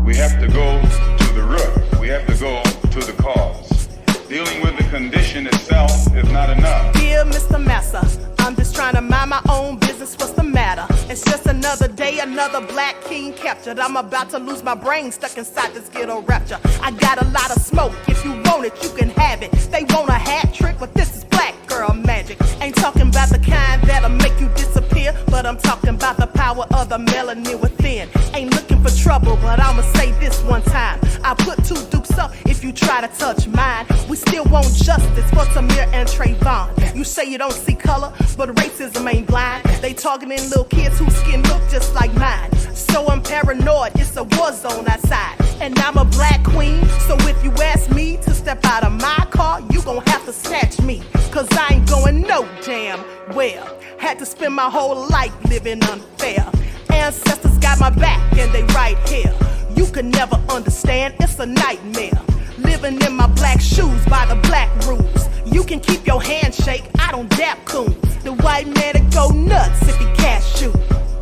We have to go to the root. We have to go to the cause. Dealing with the condition itself is not enough. Dear Mr. Massa, I'm just trying to mind my own business. What's the matter? It's just another day, another black king captured. I'm about to lose my brain, stuck inside this ghetto rapture. I got a lot of smoke. If you want it, you can have it. They want a hat trick, but this is black girl magic. Ain't talking about the kind that'll make you disappear, but I'm talking about the power of the melanin within. Ain't looking for trouble, but I'ma say this one time. I put two dukes up if you try to touch mine. We still want justice for Samir and Trayvon. You say you don't see color, but racism ain't blind. They targeting little kids whose skin look just like mine. So I'm paranoid, it's a war zone outside. And I'm a black queen, so if you ask me to step out of my car, you gon' have to snatch me. Cause I ain't going no damn well. Had to spend my whole life living unfair. Ancestors got my back and they right here. You can never understand, it's a nightmare. Living in my black shoes by the black rules. You can keep your handshake, I don't dap coons. The white man that go nuts if he cash you.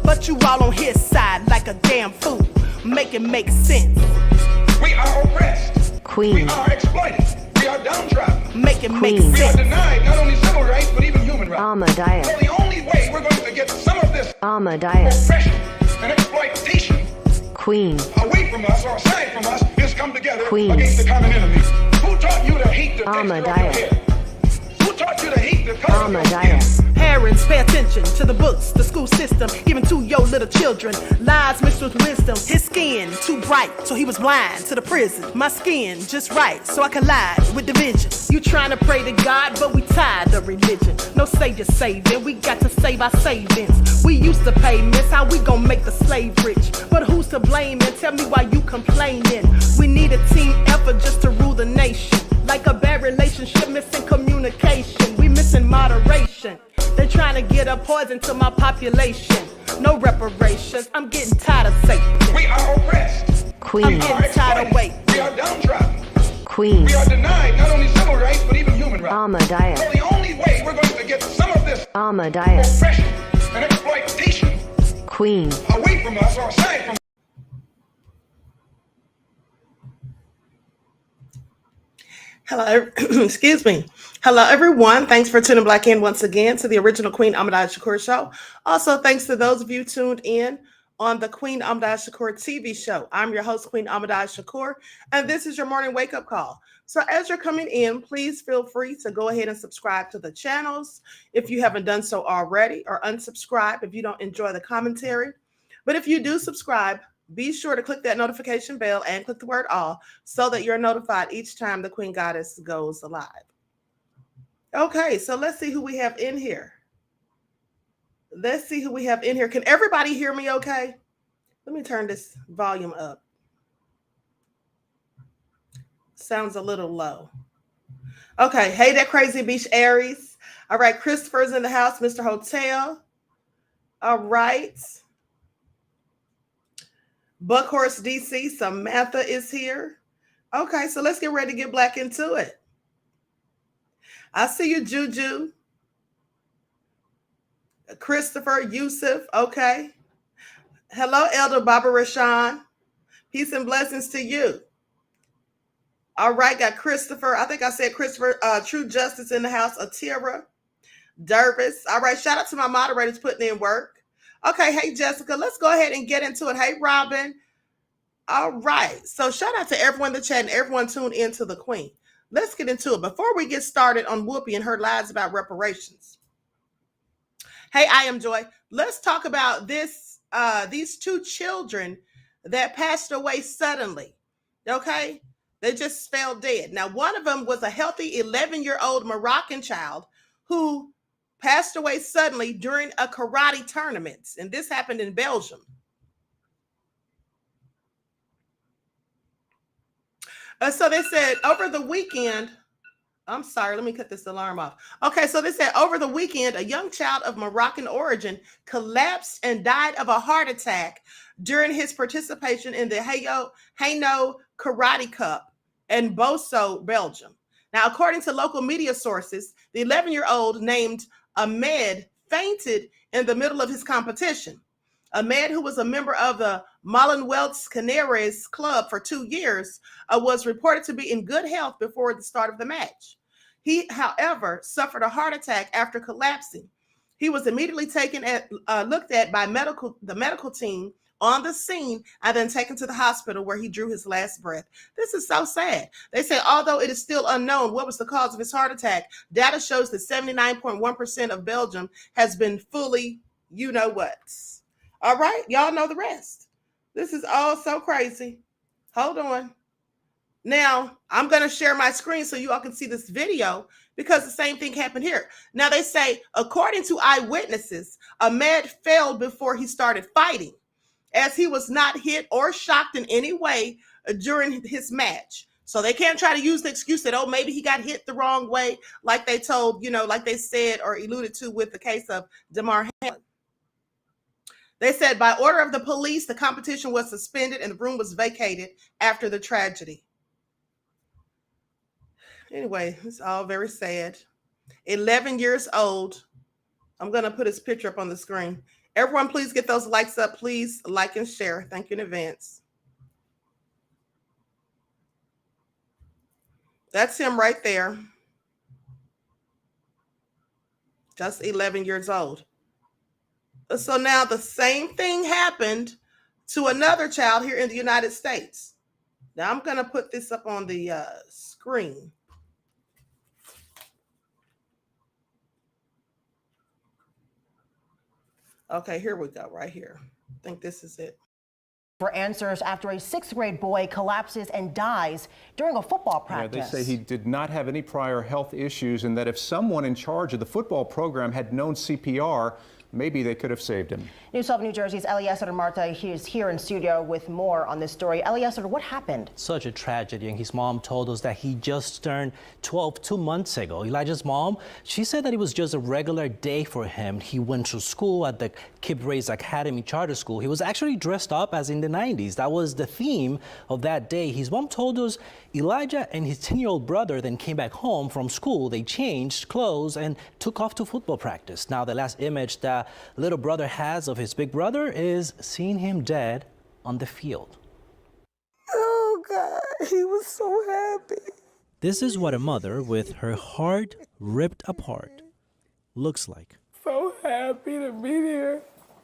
But you all on his side like a damn fool. Make it make sense. We are oppressed. Queen. We are exploited. We are downtrodden. Make it make Queen. We are sense. denied not only civil rights, but even human rights. Ahmadiyyah. So the only way we're going to get some of this Ahmadiyyah. oppression and exploitation Queen. away from us or aside from us is come together Queen. against the common enemy. Who taught you to hate the texture of your Ahmadiyyah. hair? Who taught you to hate the color of your skin? Ahmadiyyah. Parents, pay attention to the books, the school system, given to your little children. Lies mixed with wisdom. His skin too bright, so he was blind to the prison. My skin just right, so I collide with division. You trying to pray to God, but we tired of religion. No savior saving, we got to save our savings. We used to pay miss, how we gon' make the slave rich? But who's to blame, and tell me why you complaining? We need a team effort just to rule the nation. Like a bad relationship, missing communication. We missing moderation. They're trying to get a poison to my population. No reparations, I'm getting tired of Satan. We are oppressed. I'm Queen. getting tired of waiting. We are downtrodden. Queen. We are denied not only civil rights, but even human rights. Ahmadiyyah. So the only way we're going to get some of this Ahmadiyyah. oppression and exploitation Queen. away from us or aside from us. Hello, excuse me. Hello, everyone. Thanks for tuning back in once again to the original Queen Ahmadiyyah Shakur show. Also, thanks to those of you tuned in on the Queen Ahmadiyyah Shakur TV show. I'm your host, Queen Ahmadiyyah Shakur, and this is your morning wake-up call. So as you're coming in, please feel free to go ahead and subscribe to the channels if you haven't done so already, or unsubscribe if you don't enjoy the commentary. But if you do subscribe, be sure to click that notification bell and click the word all so that you're notified each time the Queen Goddess goes live. Okay, so let's see who we have in here. Let's see who we have in here. Can everybody hear me okay? Let me turn this volume up. Sounds a little low. Okay, hey there, Crazy Beach Aries. All right, Christopher's in the house, Mr. Hotel. All right. Buckhorse DC, Samantha is here. Okay, so let's get ready to get black into it. I see you, Juju. Christopher, Yusuf, okay. Hello, Elder Baba Rashawn. Peace and blessings to you. All right, got Christopher. I think I said Christopher, True Justice in the house. Atira, Dervis. All right, shout out to my moderators putting in work. Okay, hey, Jessica, let's go ahead and get into it. Hey, Robin. All right, so shout out to everyone in the chat and everyone tuned into the Queen. Let's get into it. Before we get started on Whoopi and her lies about reparations. Hey, I am Joy. Let's talk about this. These two children that passed away suddenly. Okay, they just fell dead. Now, one of them was a healthy 11-year-old Moroccan child who passed away suddenly during a karate tournament, and this happened in Belgium. So they said over the weekend, I'm sorry, let me cut this alarm off. Okay, so they said over the weekend, a young child of Moroccan origin collapsed and died of a heart attack during his participation in the Haino Karate Cup in Bosso, Belgium. Now, according to local media sources, the 11-year-old named Ahmed fainted in the middle of his competition. Ahmed, who was a member of the Mullenwelts Canaries Club for 2 years, was reported to be in good health before the start of the match. He, however, suffered a heart attack after collapsing. He was immediately looked at by the medical team on the scene and then taken to the hospital where he drew his last breath. This is so sad. They say, although it is still unknown what was the cause of his heart attack, data shows that 79.1% of Belgium has been fully, you know what. All right, y'all know the rest. This is all so crazy. Hold on. Now, I'm going to share my screen so you all can see this video because the same thing happened here. Now, they say, according to eyewitnesses, Ahmed fell before he started fighting, as he was not hit or shocked in any way during his match. So they can't try to use the excuse that, oh, maybe he got hit the wrong way, like they told, like they said or alluded to with the case of Damar Hamlin. They said by order of the police, the competition was suspended and the room was vacated after the tragedy. Anyway, it's all very sad. 11 years old. I'm going to put his picture up on the screen. Everyone, please get those likes up. Please like and share. Thank you in advance. That's him right there. Just 11 years old. So now the same thing happened to another child here in the United States. Now I'm going to put this up on the screen. Okay, here we go, right here. I think this is it. For answers after a 6th grade boy collapses and dies during a football practice. Yeah, they say he did not have any prior health issues and that if someone in charge of the football program had known CPR, maybe they could have saved him. News 12 New Jersey's Eliezer Marta, he is here in studio with more on this story. Eliezer, what happened? Such a tragedy, and his mom told us that he just turned 12 2 months ago. Elijah's mom, she said that it was just a regular day for him. He went to school at the Kip Ray's Academy Charter School. He was actually dressed up as in the 90s. That was the theme of that day. His mom told us Elijah and his 10-year-old brother then came back home from school. They changed clothes and took off to football practice. Now, the last image that little brother has of his big brother is seeing him dead on the field. Oh God, he was so happy. This is what a mother with her heart ripped apart looks like. So happy to be there.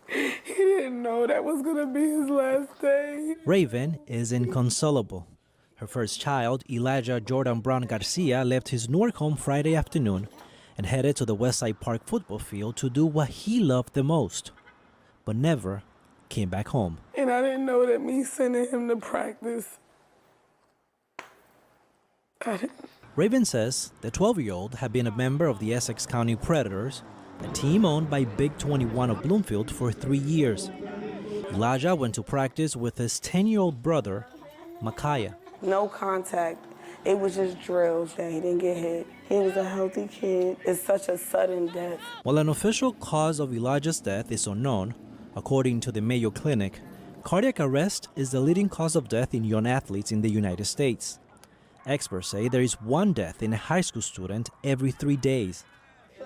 He didn't know that was gonna be his last day. Raven is inconsolable. Her first child, Elijah Jordan Brown Garcia, left his Newark home Friday afternoon and headed to the Westside Park football field to do what he loved the most, but never came back home. And I didn't know that me sending him to practice. Raven says the 12-year-old had been a member of the Essex County Predators, a team owned by Big 21 of Bloomfield, for 3 years. Elijah went to practice with his 10-year-old brother, Micaiah. No contact. It was just drills that he didn't get hit. He was a healthy kid. It's such a sudden death. While an official cause of Elijah's death is unknown, according to the Mayo Clinic, cardiac arrest is the leading cause of death in young athletes in the United States. Experts say there is one death in a high school student every 3 days.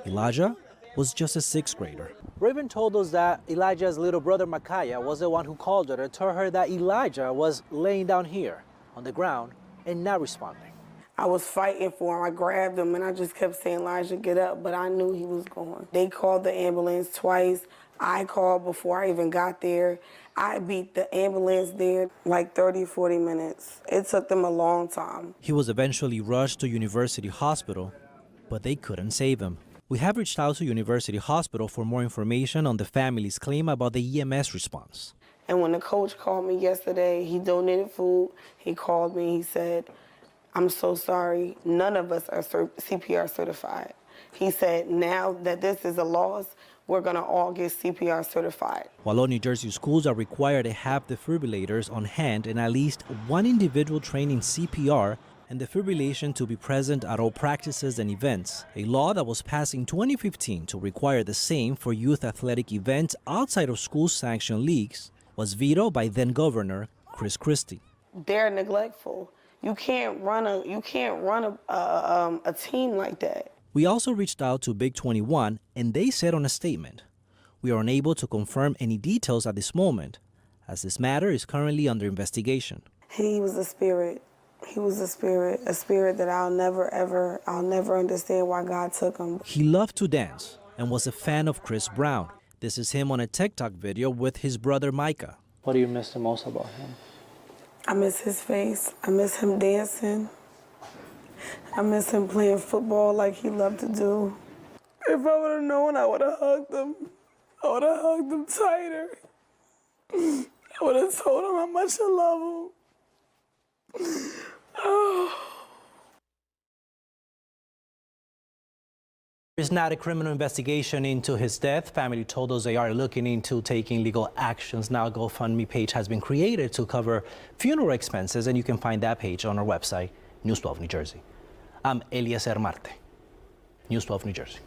Elijah was just a 6th grader. Raven told us that Elijah's little brother Micaiah was the one who called her and told her that Elijah was laying down here on the ground and not responding. I was fighting for him. I grabbed him and I just kept saying, Elijah, get up, but I knew he was gone. They called the ambulance twice. I called before I even got there. I beat the ambulance there like 30, 40 minutes. It took them a long time. He was eventually rushed to University Hospital, but they couldn't save him. We have reached out to University Hospital for more information on the family's claim about the EMS response. And when the coach called me yesterday, he donated food. He called me, he said, I'm so sorry, none of us are CPR certified. He said, now that this is a loss, we're gonna all get CPR certified. While all New Jersey schools are required to have defibrillators on hand and at least one individual trained in CPR and defibrillation to be present at all practices and events, a law that was passed in 2015 to require the same for youth athletic events outside of school-sanctioned leagues was vetoed by then-Governor Chris Christie. They're neglectful. You can't run a team like that. We also reached out to Big 21, and they said on a statement, We are unable to confirm any details at this moment, as this matter is currently under investigation. He was a spirit. He was a spirit that I'll never understand why God took him. He loved to dance and was a fan of Chris Brown. This is him on a TikTok video with his brother Micah. What do you miss the most about him? I miss his face. I miss him dancing. I miss him playing football like he loved to do. If I would have known, I would have hugged him. I would have hugged him tighter. I would have told him how much I love him. Oh. There's not a criminal investigation into his death. Family told us they are looking into taking legal actions. Now, a GoFundMe page has been created to cover funeral expenses, and you can find that page on our website, News 12 New Jersey. I'm Eliezer Marte, News 12 New Jersey.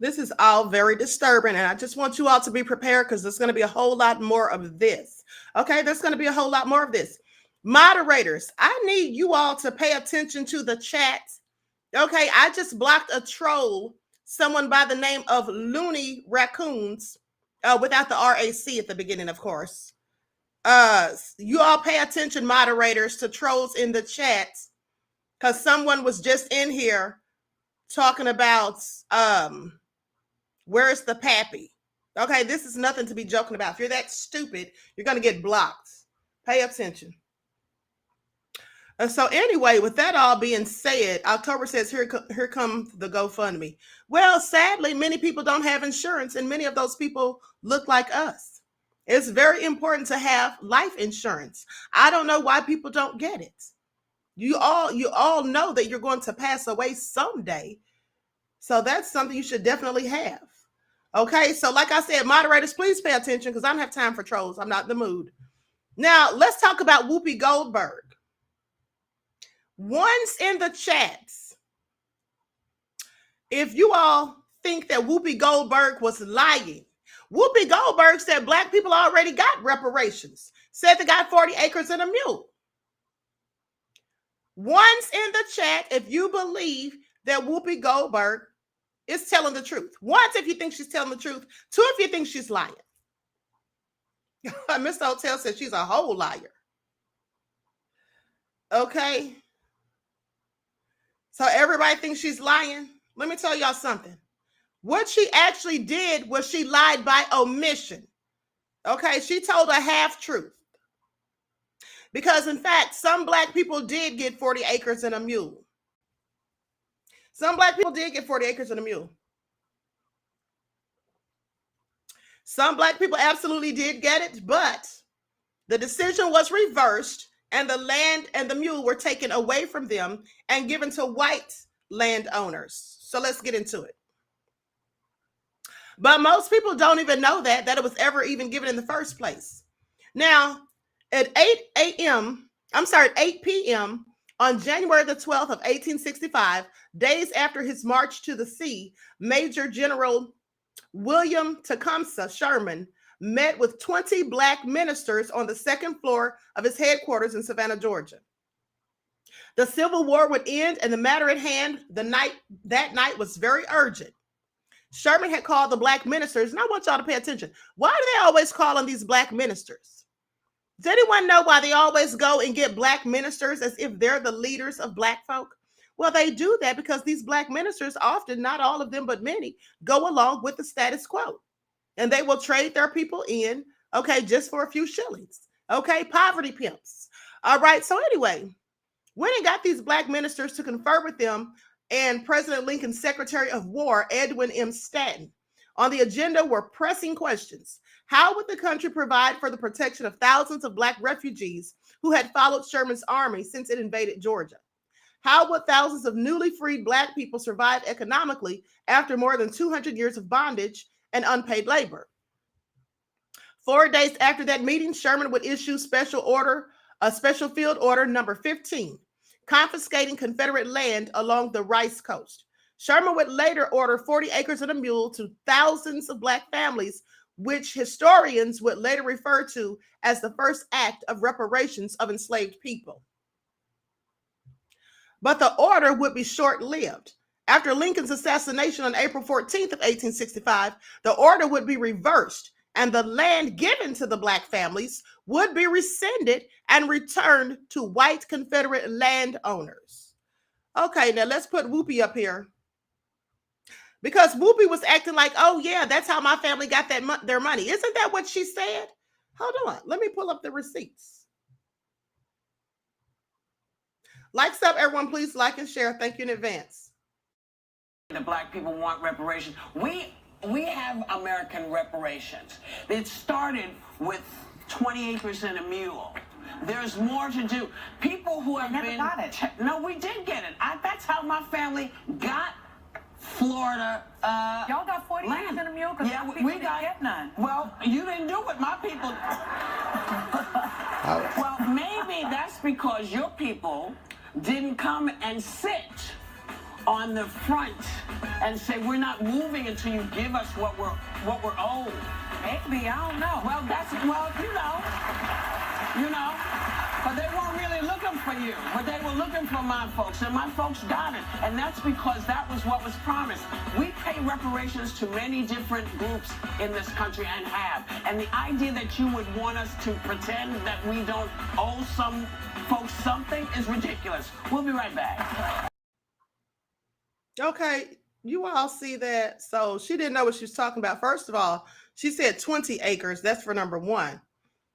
This is all very disturbing, and I just want you all to be prepared because there's going to be a whole lot more of this. Okay, there's going to be a whole lot more of this. Moderators, I need you all to pay attention to the chat. Okay, I just blocked a troll, someone by the name of Looney Raccoons, without the RAC at the beginning, of course. You all pay attention, moderators, to trolls in the chat, because someone was just in here talking about where's the pappy? Okay, this is nothing to be joking about. If you're that stupid, you're going to get blocked. Pay attention. So anyway, with that all being said, October says, here comes the GoFundMe. Well, sadly, many people don't have insurance, and many of those people look like us. It's very important to have life insurance. I don't know why people don't get it. You all know that you're going to pass away someday. So that's something you should definitely have. Okay, so like I said, moderators, please pay attention because I don't have time for trolls. I'm not in the mood. Now, let's talk about Whoopi Goldberg. Once in the chats, if you all think that Whoopi Goldberg was lying, Whoopi Goldberg said black people already got reparations, said they got 40 acres and a mule. Once in the chat, if you believe that Whoopi Goldberg is telling the truth. Once, if you think she's telling the truth. Two, if you think she's lying. Mr. Hotel says she's a whole liar. Okay. So everybody thinks she's lying. Let me tell y'all something. What she actually did was she lied by omission. Okay, she told a half-truth. Because in fact, some black people did get 40 acres and a mule. Some black people did get 40 acres and a mule. Some black people absolutely did get it, but the decision was reversed and the land and the mule were taken away from them and given to white landowners. So let's get into it. But most people don't even know that it was ever even given in the first place. Now, at 8 p.m. on January the 12th of 1865, days after his march to the sea, Major General William Tecumseh Sherman met with 20 black ministers on the second floor of his headquarters in Savannah, Georgia. The Civil War would end and the matter at hand that night was very urgent. Sherman had called the black ministers, and I want y'all to pay attention. Why do they always call on these black ministers? Does anyone know why they always go and get black ministers as if they're the leaders of black folk? Well, they do that because these black ministers often, not all of them, but many, go along with the status quo. And they will trade their people in, okay, just for a few shillings. Okay, poverty pimps. All right, so anyway, when he got these black ministers to confer with them and President Lincoln's Secretary of War, Edwin M. Stanton, on the agenda were pressing questions. How would the country provide for the protection of thousands of black refugees who had followed Sherman's army since it invaded Georgia? How would thousands of newly freed black people survive economically after more than 200 years of bondage and unpaid labor? 4 days after that meeting, Sherman would issue special field order number 15, confiscating Confederate land along the Rice Coast. Sherman would later order 40 acres and a mule to thousands of black families, which historians would later refer to as the first act of reparations of enslaved people. But the order would be short-lived, After Lincoln's assassination on April 14th of 1865, the order would be reversed and the land given to the black families would be rescinded and returned to white Confederate landowners. Okay, now let's put Whoopi up here. Because Whoopi was acting like, oh yeah, that's how my family got their money. Isn't that what she said? Hold on, let me pull up the receipts. Likes up, everyone, please like and share. Thank you in advance. The black people want reparations. We have American reparations. It started with 20 acres and a mule. There's more to do. People who have been... got it. No, we did get it. That's how my family got Florida Y'all got 40 acres and a mule because yeah, we didn't get none. Well, you didn't do it. My people... Well, maybe that's because your people didn't come and sit on the front and say, we're not moving until you give us what we're owed. Maybe, I don't know. Well, you know, but they weren't really looking for you, but they were looking for my folks, and my folks got it, and that's because that was what was promised. We pay reparations to many different groups in this country and have, and the idea that you would want us to pretend that we don't owe some folks something is ridiculous. We'll be right back. Okay, you all see that? So she didn't know what she was talking about. First of all, she said 20 acres. That's for number one.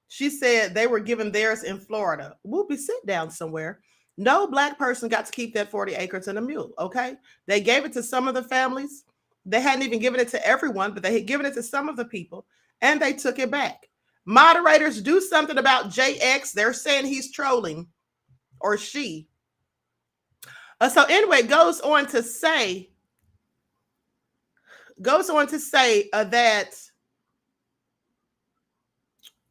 She said they were given theirs in Florida. Whoopi, sit down somewhere. No black person got to keep that 40 acres and a mule, okay? They gave it to some of the families. They hadn't even given it to everyone, but they had given it to some of the people, and they took it back. Moderators, do something about JX. They're saying he's trolling, or she. So anyway, goes on to say that,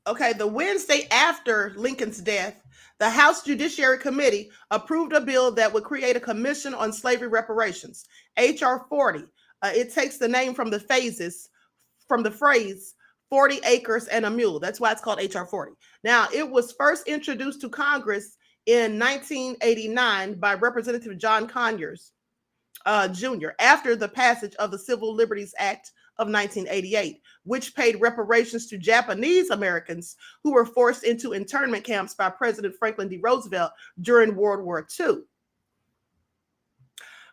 okay, the Wednesday after Lincoln's death, the House Judiciary Committee approved a bill that would create a commission on slavery reparations, H.R. 40. It takes the name from the phrase 40 acres and a mule. That's why it's called H.R. 40. Now, it was first introduced to Congress in 1989 by Representative John Conyers Jr. after the passage of the Civil Liberties Act of 1988, which paid reparations to Japanese Americans who were forced into internment camps by President Franklin D. Roosevelt during World War II.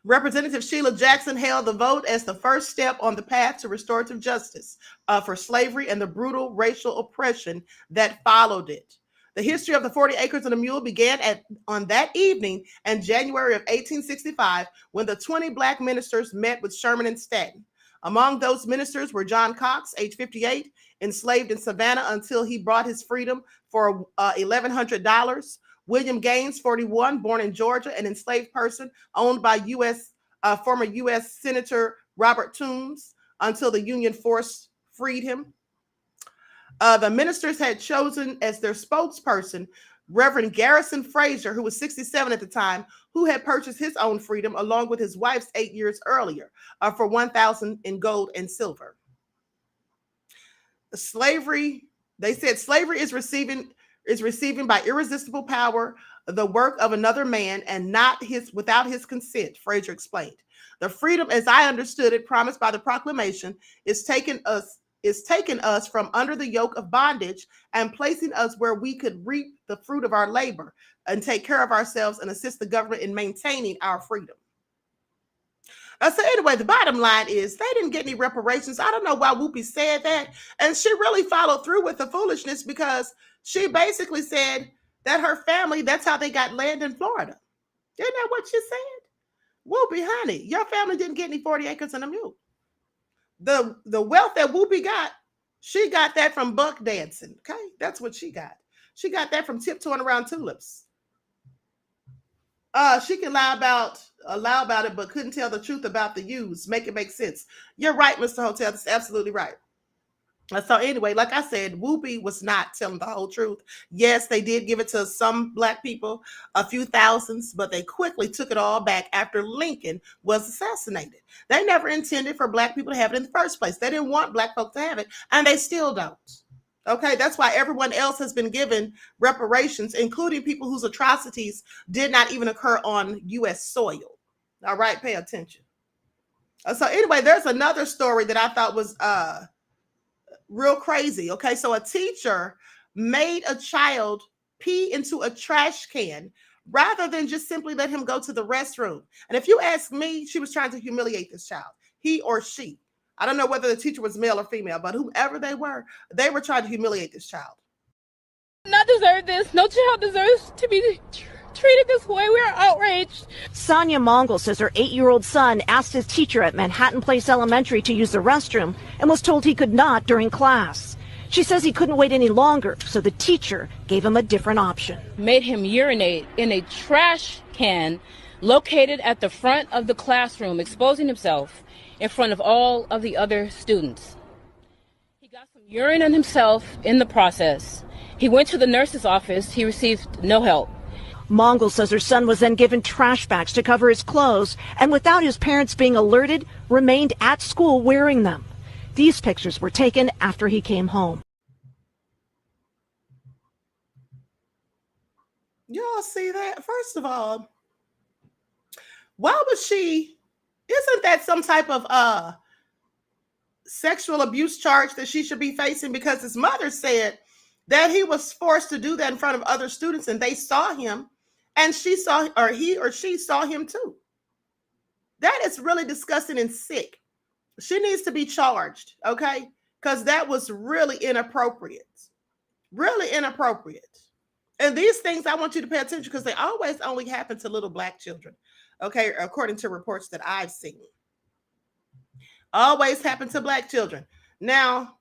Representative Sheila Jackson hailed the vote as the first step on the path to restorative justice for slavery and the brutal racial oppression that followed it. The history of the 40 acres and a mule began on that evening in January of 1865 when the 20 black ministers met with Sherman and Stanton. Among those ministers were John Cox, age 58, enslaved in Savannah until he brought his freedom for $1,100. William Gaines, 41, born in Georgia, an enslaved person owned by former U.S. Senator Robert Toombs until the Union force freed him. The ministers had chosen as their spokesperson Reverend Garrison Frazier, who was 67 at the time, who had purchased his own freedom along with his wife's 8 years earlier for $1,000 in gold and silver. Slavery, they said, slavery is receiving by irresistible power the work of another man and not without his consent, Frazier explained. The freedom, as I understood it, promised by the proclamation, is taking us from under the yoke of bondage and placing us where we could reap the fruit of our labor and take care of ourselves and assist the government in maintaining our freedom. So anyway, the bottom line is they didn't get any reparations. I don't know why Whoopi said that. And she really followed through with the foolishness because she basically said that her family, that's how they got land in Florida. Isn't that what she said? Whoopi, honey, your family didn't get any 40 acres and a mule. The wealth that Whoopi got, she got that from buck dancing. Okay, that's what she got. She got that from tiptoeing around tulips. She can lie about it, but couldn't tell the truth about the use. Make it make sense. You're right, Mr. Hotel. That's absolutely right. So anyway, like I said, Whoopi was not telling the whole truth. Yes, they did give it to some black people, a few thousands, but they quickly took it all back after Lincoln was assassinated. They never intended for black people to have it in the first place. They didn't want black folks to have it, and they still don't. Okay, that's why everyone else has been given reparations, including people whose atrocities did not even occur on U.S. soil. All right, pay attention. So anyway, there's another story that I thought was real crazy. Okay, so a teacher made a child pee into a trash can rather than just simply let him go to the restroom. And if you ask me, she was trying to humiliate this child, he or she. I don't know whether the teacher was male or female, but whoever they were trying to humiliate this child. Not deserve this. No child deserves to be treated this way. We are outraged. Sonia Mongol says her 8-year-old son asked his teacher at Manhattan Place Elementary to use the restroom and was told he could not during class. She says he couldn't wait any longer, so the teacher gave him a different option. Made him urinate in a trash can located at the front of the classroom, exposing himself in front of all of the other students. He got some urine on himself in the process. He went to the nurse's office. He received no help. Mongol says her son was then given trash bags to cover his clothes and without his parents being alerted, remained at school wearing them. These pictures were taken after he came home. Y'all see that? First of all, why was she, isn't that some type of sexual abuse charge that she should be facing? Because his mother said that he was forced to do that in front of other students and they saw him and she saw, or he or she saw him too. That is really disgusting and sick. She needs to be charged, okay? Because that was really inappropriate. Really inappropriate. And these things, I want you to pay attention because they always only happen to little Black children, okay? According to reports that I've seen. Always happen to Black children. Now,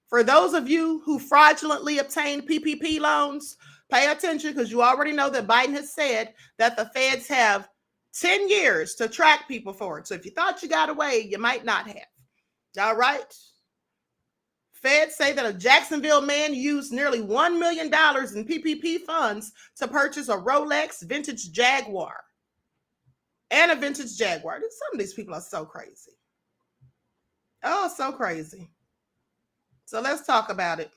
for those of you who fraudulently obtained PPP loans, pay attention because you already know that Biden has said that the feds have 10 years to track people for it. So if you thought you got away, you might not have. All right. Feds say that a Jacksonville man used nearly $1 million in PPP funds to purchase a Rolex vintage Jaguar. And a vintage Jaguar. Some of these people are so crazy. Oh, so crazy. So let's talk about it.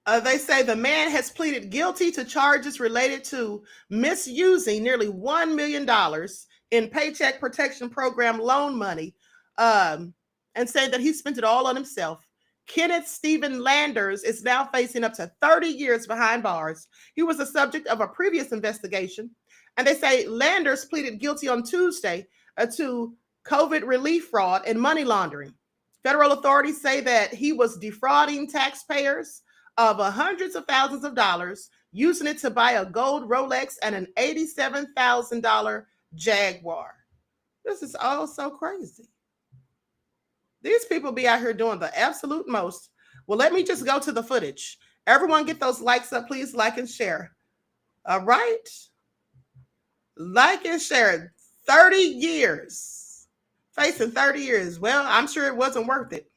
They say the man has pleaded guilty to charges related to misusing nearly $1 million in Paycheck Protection Program loan money and saying that he spent it all on himself. Kenneth Stephen Landers is now facing up to 30 years behind bars. He was the subject of a previous investigation. And they say Landers pleaded guilty on Tuesday to COVID relief fraud and money laundering. Federal authorities say that he was defrauding taxpayers of hundreds of thousands of dollars, using it to buy a gold Rolex and an $87,000 Jaguar. This is all so crazy. These people be out here doing the absolute most. Well, let me just go to the footage. Everyone get those likes up, please. Like and share. All right. Like and share. 30 years. Facing 30 years. Well, I'm sure it wasn't worth it.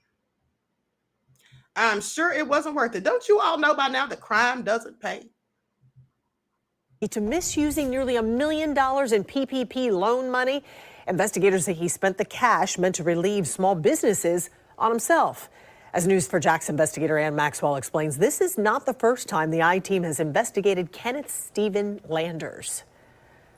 I'm sure it wasn't worth it. Don't you all know by now that crime doesn't pay? To misusing nearly $1 million in PPP loan money. Investigators say he spent the cash meant to relieve small businesses on himself. As News for Jax investigator Ann Maxwell explains, this is not the first time the I-team has investigated Kenneth Stephen Landers.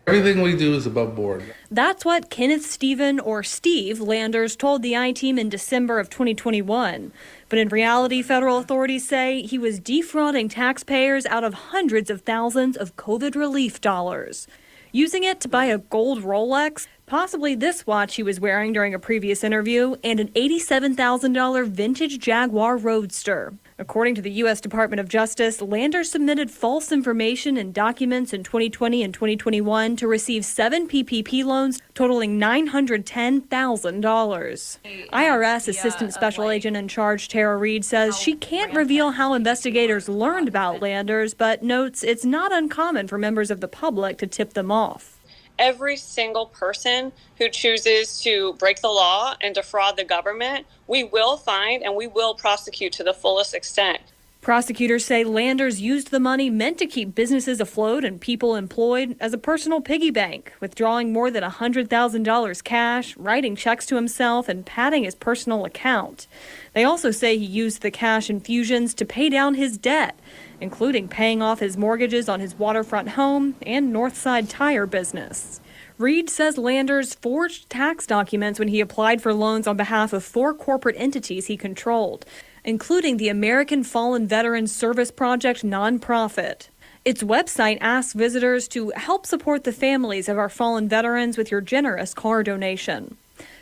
Everything we do is above board. That's what Kenneth Stephen, or Steve, Landers told the I-team in December of 2021. But in reality, federal authorities say he was defrauding taxpayers out of hundreds of thousands of COVID relief dollars, using it to buy a gold Rolex, possibly this watch he was wearing during a previous interview, and an $87,000 vintage Jaguar Roadster. According to the U.S. Department of Justice, Landers submitted false information and documents in 2020 and 2021 to receive 7 PPP loans totaling $910,000. IRS Assistant Special Agent in Charge Tara Reid says she can't reveal how investigators learned about Landers, but notes it's not uncommon for members of the public to tip them off. Every single person who chooses to break the law and defraud the government, we will find and we will prosecute to the fullest extent. Prosecutors say Landers used the money meant to keep businesses afloat and people employed as a personal piggy bank, withdrawing more than $100,000 cash, writing checks to himself, and padding his personal account. They also say he used the cash infusions to pay down his debt, including paying off his mortgages on his waterfront home and Northside tire business. Reed says Landers forged tax documents when he applied for loans on behalf of 4 corporate entities he controlled, including the American Fallen Veterans Service Project nonprofit. Its website asks visitors to help support the families of our fallen veterans with your generous car donation.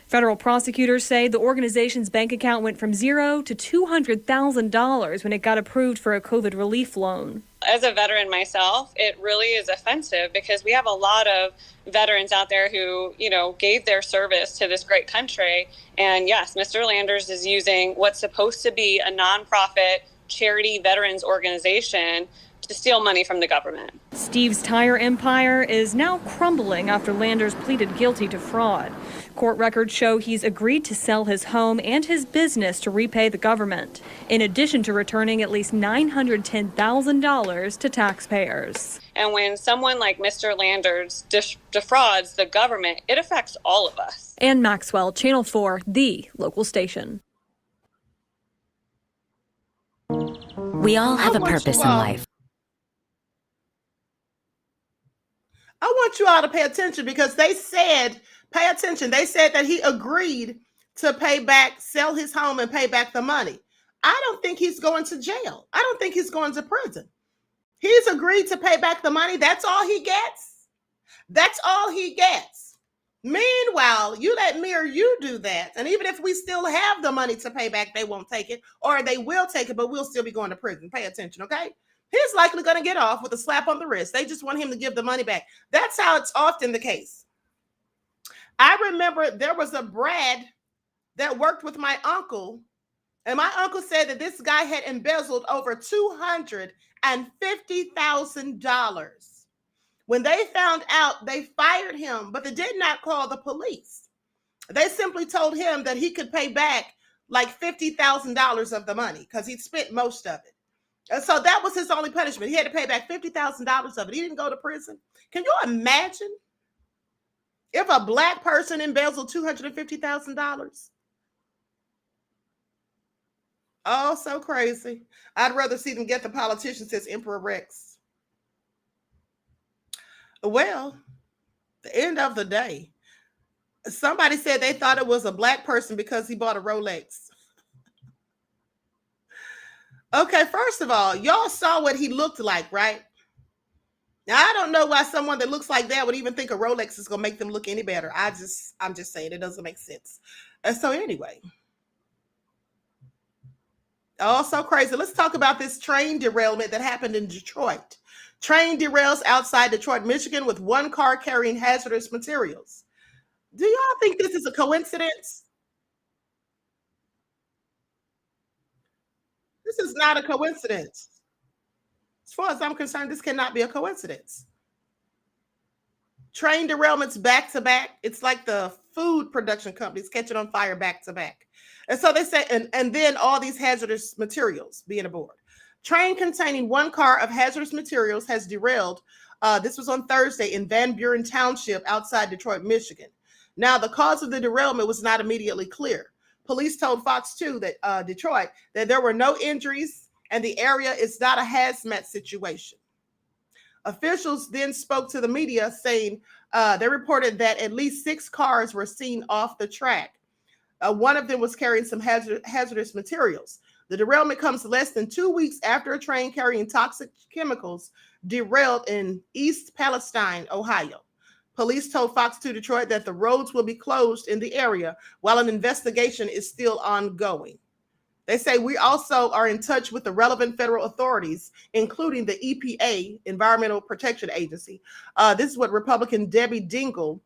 Federal prosecutors say the organization's bank account went from $0 to $200,000 when it got approved for a COVID relief loan. As a veteran myself, it really is offensive because we have a lot of veterans out there who, gave their service to this great country. And yes, Mr. Landers is using what's supposed to be a nonprofit charity veterans organization to steal money from the government. Steve's tire empire is now crumbling after Landers pleaded guilty to fraud. Court records show he's agreed to sell his home and his business to repay the government, in addition to returning at least $910,000 to taxpayers. And when someone like Mr. Landers defrauds the government, it affects all of us. Ann Maxwell, Channel 4, the local station. We all have a purpose in life. I want you all to pay attention because they said, pay attention. They said that he agreed to sell his home and pay back the money. I don't think he's going to jail. I don't think he's going to prison. He's agreed to pay back the money. That's all he gets. That's all he gets. Meanwhile, you let me or you do that. And even if we still have the money to pay back, they won't take it, or they will take it, but we'll still be going to prison. Pay attention, okay? He's likely going to get off with a slap on the wrist. They just want him to give the money back. That's how it's often the case. I remember there was a Brad that worked with my uncle, and my uncle said that this guy had embezzled over $250,000. When they found out, they fired him, but they did not call the police. They simply told him that he could pay back like $50,000 of the money because he'd spent most of it. And so that was his only punishment. He had to pay back $50,000 of it. He didn't go to prison. Can you imagine if a black person embezzled $250,000? Oh, so crazy. I'd rather see them get the politician, says Emperor Rex. Well, the end of the day, somebody said they thought it was a black person because he bought a Rolex. Okay, first of all, y'all saw what he looked like, right? Now, I don't know why someone that looks like that would even think a Rolex is going to make them look any better. I'm just saying it doesn't make sense. And so anyway, oh, so crazy. Let's talk about this train derailment that happened in Detroit. Train derails outside Detroit, Michigan with one car carrying hazardous materials. Do y'all think this is a coincidence? This is not a coincidence. As far as I'm concerned, this cannot be a coincidence. Train derailments back to back. It's like the food production companies catching on fire back to back. And so they say, and then all these hazardous materials being aboard. Train containing one car of hazardous materials has derailed. This was on Thursday in Van Buren Township outside Detroit, Michigan. Now, the cause of the derailment was not immediately clear. Police told Fox 2 that Detroit that there were no injuries and the area is not a hazmat situation. Officials then spoke to the media saying they reported that at least 6 cars were seen off the track. One of them was carrying some hazardous materials. The derailment comes less than 2 weeks after a train carrying toxic chemicals derailed in East Palestine, Ohio. Police told Fox 2 Detroit that the roads will be closed in the area while an investigation is still ongoing. They say we also are in touch with the relevant federal authorities, including the EPA, Environmental Protection Agency. This is what Republican Debbie Dingell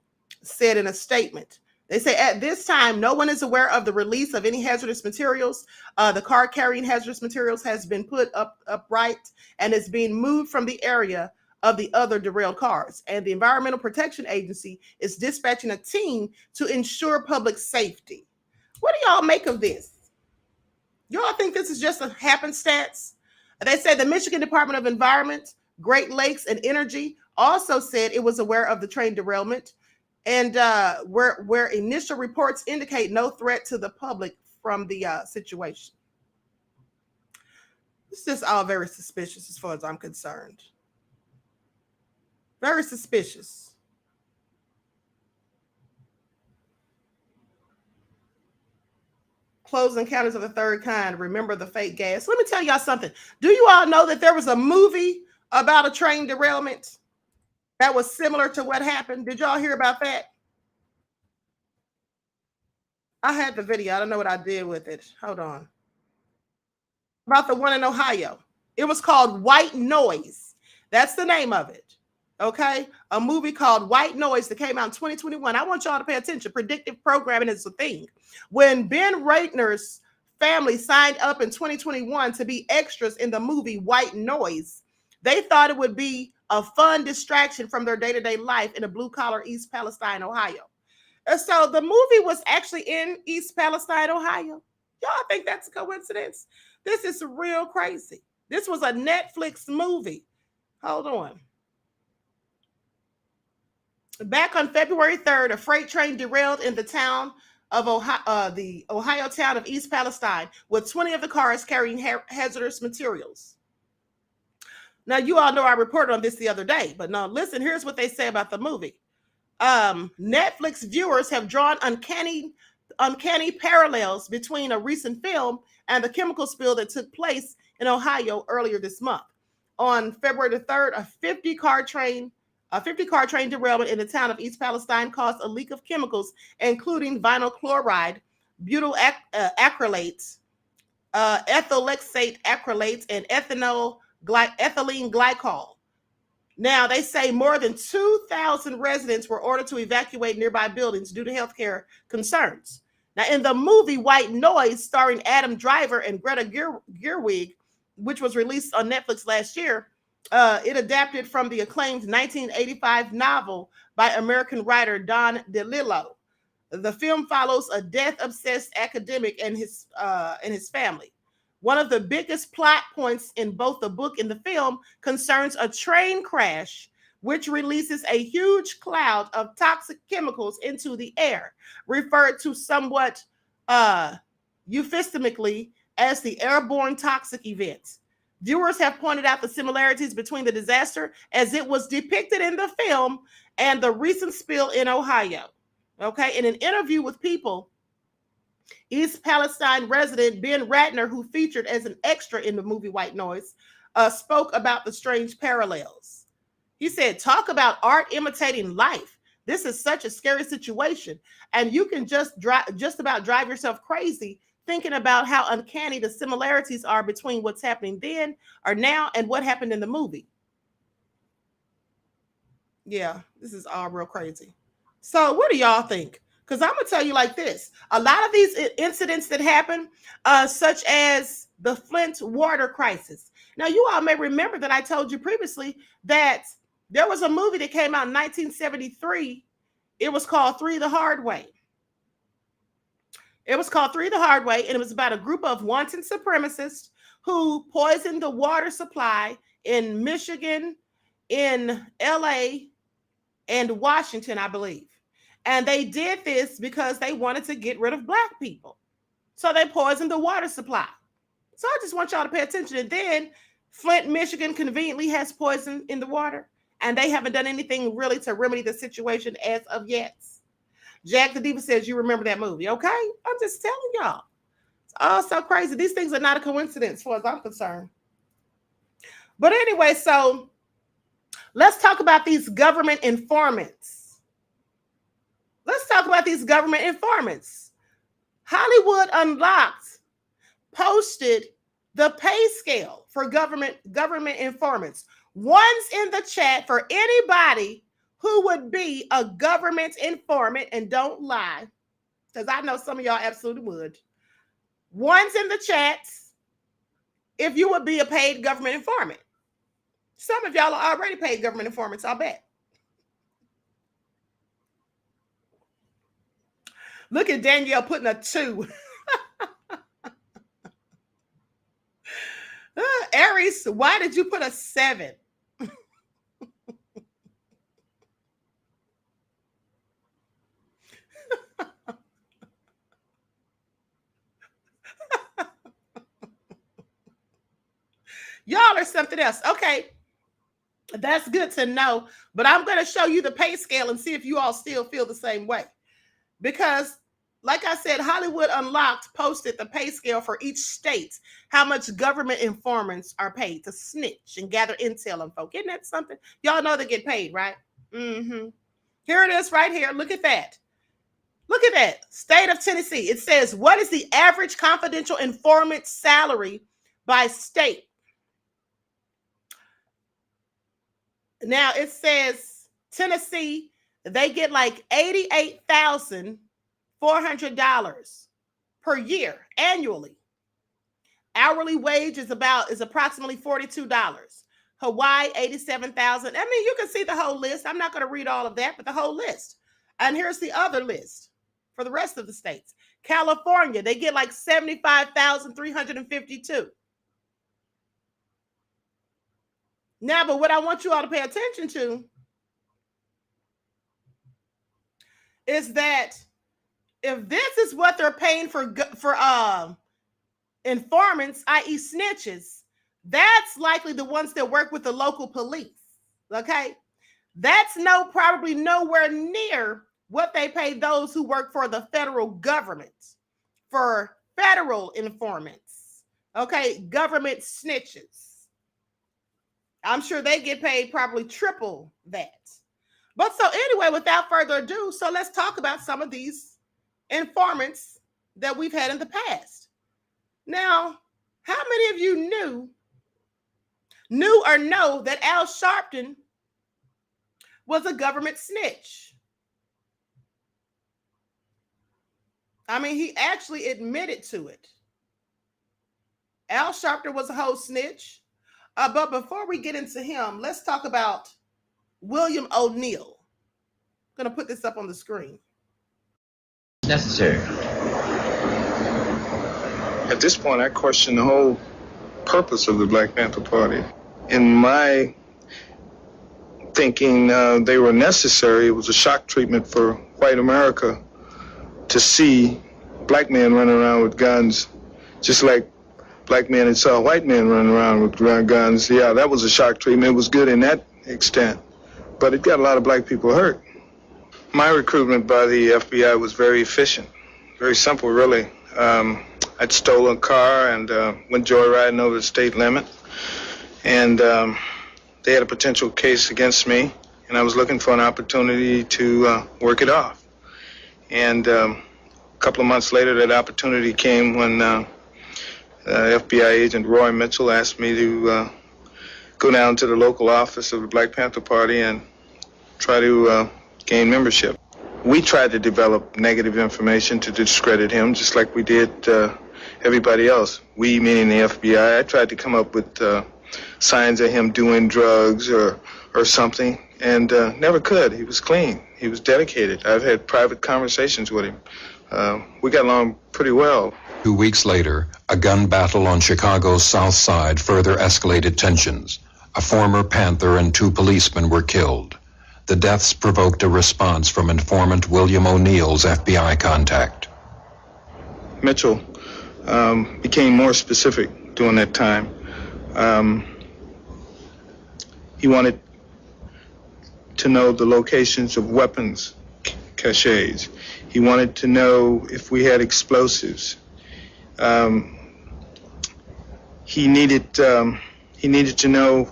said in a statement. They say at this time, no one is aware of the release of any hazardous materials. The car carrying hazardous materials has been put upright and is being moved from the area of the other derailed cars. And the Environmental Protection Agency is dispatching a team to ensure public safety. What do y'all make of this? Y'all think this is just a happenstance? They say the Michigan Department of Environment, Great Lakes, and Energy also said it was aware of the train derailment, and where initial reports indicate no threat to the public from the situation. It's just all very suspicious as far as I'm concerned. Very suspicious. Close Encounters of the Third Kind. Remember the Fake Gas. Let me tell y'all something. Do you all know that there was a movie about a train derailment that was similar to what happened? Did y'all hear about that? I had the video. I don't know what I did with it. Hold on. About the one in Ohio. It was called White Noise. That's the name of it. Okay? A movie called White Noise that came out in 2021. I want y'all to pay attention. Predictive programming is a thing. When Ben Reitner's family signed up in 2021 to be extras in the movie White Noise, they thought it would be a fun distraction from their day-to-day life in a blue-collar East Palestine, Ohio. And so the movie was actually in East Palestine, Ohio. Y'all think that's a coincidence? This is real crazy. This was a Netflix movie. Hold on. Back on February 3rd, a freight train derailed in the town of Ohio, the Ohio town of East Palestine, with 20 of the cars carrying hazardous materials. Now, you all know I reported on this the other day, but now listen, here's what they say about the movie. Netflix viewers have drawn uncanny parallels between a recent film and the chemical spill that took place in Ohio earlier this month. On February the 3rd, a 50-car train derailment in the town of East Palestine caused a leak of chemicals, including vinyl chloride, butyl acrylates, ethyloxate acrylates, and ethylene glycol. Now, they say more than 2,000 residents were ordered to evacuate nearby buildings due to healthcare concerns. Now, in the movie White Noise, starring Adam Driver and Greta Gerwig, which was released on Netflix last year, it adapted from the acclaimed 1985 novel by American writer Don DeLillo. The film follows a death-obsessed academic and his family. One of the biggest plot points in both the book and the film concerns a train crash, which releases a huge cloud of toxic chemicals into the air, referred to somewhat euphemistically as the airborne toxic event. Viewers have pointed out the similarities between the disaster as it was depicted in the film and the recent spill in Ohio. Okay, in an interview with People, East Palestine resident Ben Ratner, who featured as an extra in the movie White Noise, spoke about the strange parallels. He said, "Talk about art imitating life. This is such a scary situation, and you can just about drive yourself crazy thinking about how uncanny the similarities are between what's happening then or now and what happened in the movie." Yeah, this is all real crazy. So what do y'all think? Because I'm going to tell you like this. A lot of these incidents that happen, such as the Flint water crisis. Now, you all may remember that I told you previously that there was a movie that came out in 1973. It was called Three the Hard Way. It was called Three the Hard Way, and it was about a group of wanton supremacists who poisoned the water supply in Michigan, in LA, and Washington, I believe. And they did this because they wanted to get rid of Black people. So they poisoned the water supply. So I just want y'all to pay attention. And then Flint, Michigan conveniently has poison in the water, and they haven't done anything really to remedy the situation as of yet. Jack the Diva says you remember that movie, okay? I'm just telling y'all. It's all so crazy. These things are not a coincidence as far as I'm concerned. But anyway, so let's talk about these government informants. Let's talk about these government informants. Hollywood Unlocked posted the pay scale for government informants. One's in the chat for anybody who would be a government informant, and don't lie, because I know some of y'all absolutely would. One's in the chat if you would be a paid government informant. Some of y'all are already paid government informants, I'll bet. Look at Danielle putting a 2. Aries, why did you put a 7? Y'all are something else. Okay, that's good to know. But I'm going to show you the pay scale and see if you all still feel the same way. Because like I said, Hollywood Unlocked posted the pay scale for each state, how much government informants are paid to snitch and gather intel on folk. Isn't that something? Y'all know they get paid, right? Mm-hmm. Here it is right here. Look at that. Look at that. State of Tennessee. It says, what is the average confidential informant salary by state? Now it says Tennessee, they get like $88,400 per year annually. Hourly wage is approximately $42. Hawaii, $87,000. I mean, you can see the whole list. I'm not going to read all of that, but the whole list. And here's the other list for the rest of the states. California, they get like $75,352. Now, but what I want you all to pay attention to is that if this is what they're paying for informants, i.e. snitches, that's likely the ones that work with the local police, okay? That's probably nowhere near what they pay those who work for the federal government, for federal informants, okay? Government snitches. I'm sure they get paid probably triple that. But so anyway, without further ado, so let's talk about some of these informants that we've had in the past. Now, how many of you knew or know that Al Sharpton was a government snitch? I mean, he actually admitted to it. Al Sharpton was a whole snitch. But before we get into him, let's talk about William O'Neill. I'm going to put this up on the screen. Necessary. At this point, I question the whole purpose of the Black Panther Party. In my thinking, they were necessary. It was a shock treatment for white America to see black men running around with guns, just like black men and saw white men running around with guns. Yeah, that was a shock treatment. It was good in that extent, but it got a lot of black people hurt. My recruitment by the FBI was very efficient, very simple, really. I'd stolen a car and went joyriding over the state limit, and they had a potential case against me, and I was looking for an opportunity to work it off. And a couple of months later, that opportunity came when FBI agent Roy Mitchell asked me to go down to the local office of the Black Panther Party and try to gain membership. We tried to develop negative information to discredit him, just like we did everybody else. We, meaning the FBI, I tried to come up with signs of him doing drugs or something, and never could. He was clean. He was dedicated. I've had private conversations with him. We got along pretty well. 2 weeks later, a gun battle on Chicago's South Side further escalated tensions. A former Panther and 2 policemen were killed. The deaths provoked a response from informant William O'Neill's FBI contact. Mitchell became more specific during that time. He wanted to know the locations of weapons caches. He wanted to know if we had explosives. He needed to know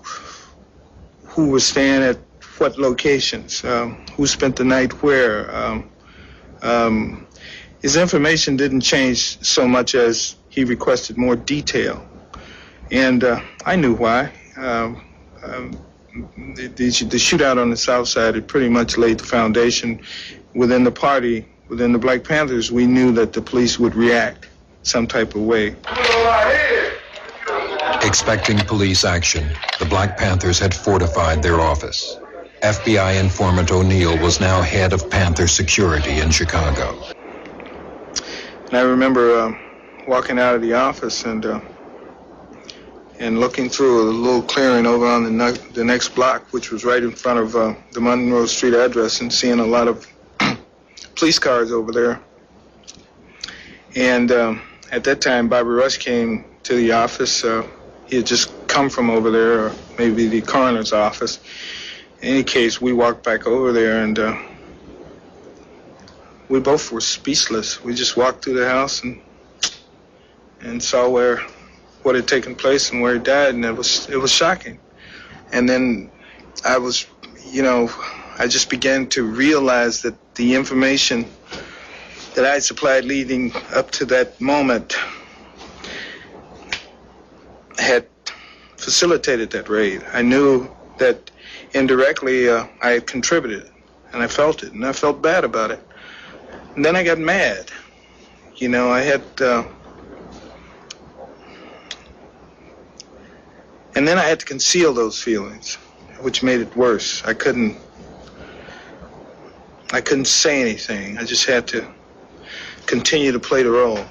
who was staying at what locations, who spent the night where. His information didn't change so much as he requested more detail, and I knew why. The shootout on the South Side had pretty much laid the foundation within the party, within the Black Panthers. We knew that the police would react some type of way. Expecting police action, the Black Panthers had fortified their office. FBI informant O'Neill was now head of Panther security in Chicago. And I remember walking out of the office and looking through a little clearing over on the next block, which was right in front of the Monroe Street address, and seeing a lot of police cars over there. And at that time, Bobby Rush came to the office. He had just come from over there, or maybe the coroner's office. In any case, we walked back over there, and we both were speechless. We just walked through the house and saw what had taken place and where he died, and it was shocking. And then I just began to realize that the information that I supplied leading up to that moment had facilitated that raid. I knew that indirectly I had contributed, and I felt it, and I felt bad about it. And then I got mad. I had, and then I had to conceal those feelings, which made it worse. I couldn't say anything. I just had to continue to play the role.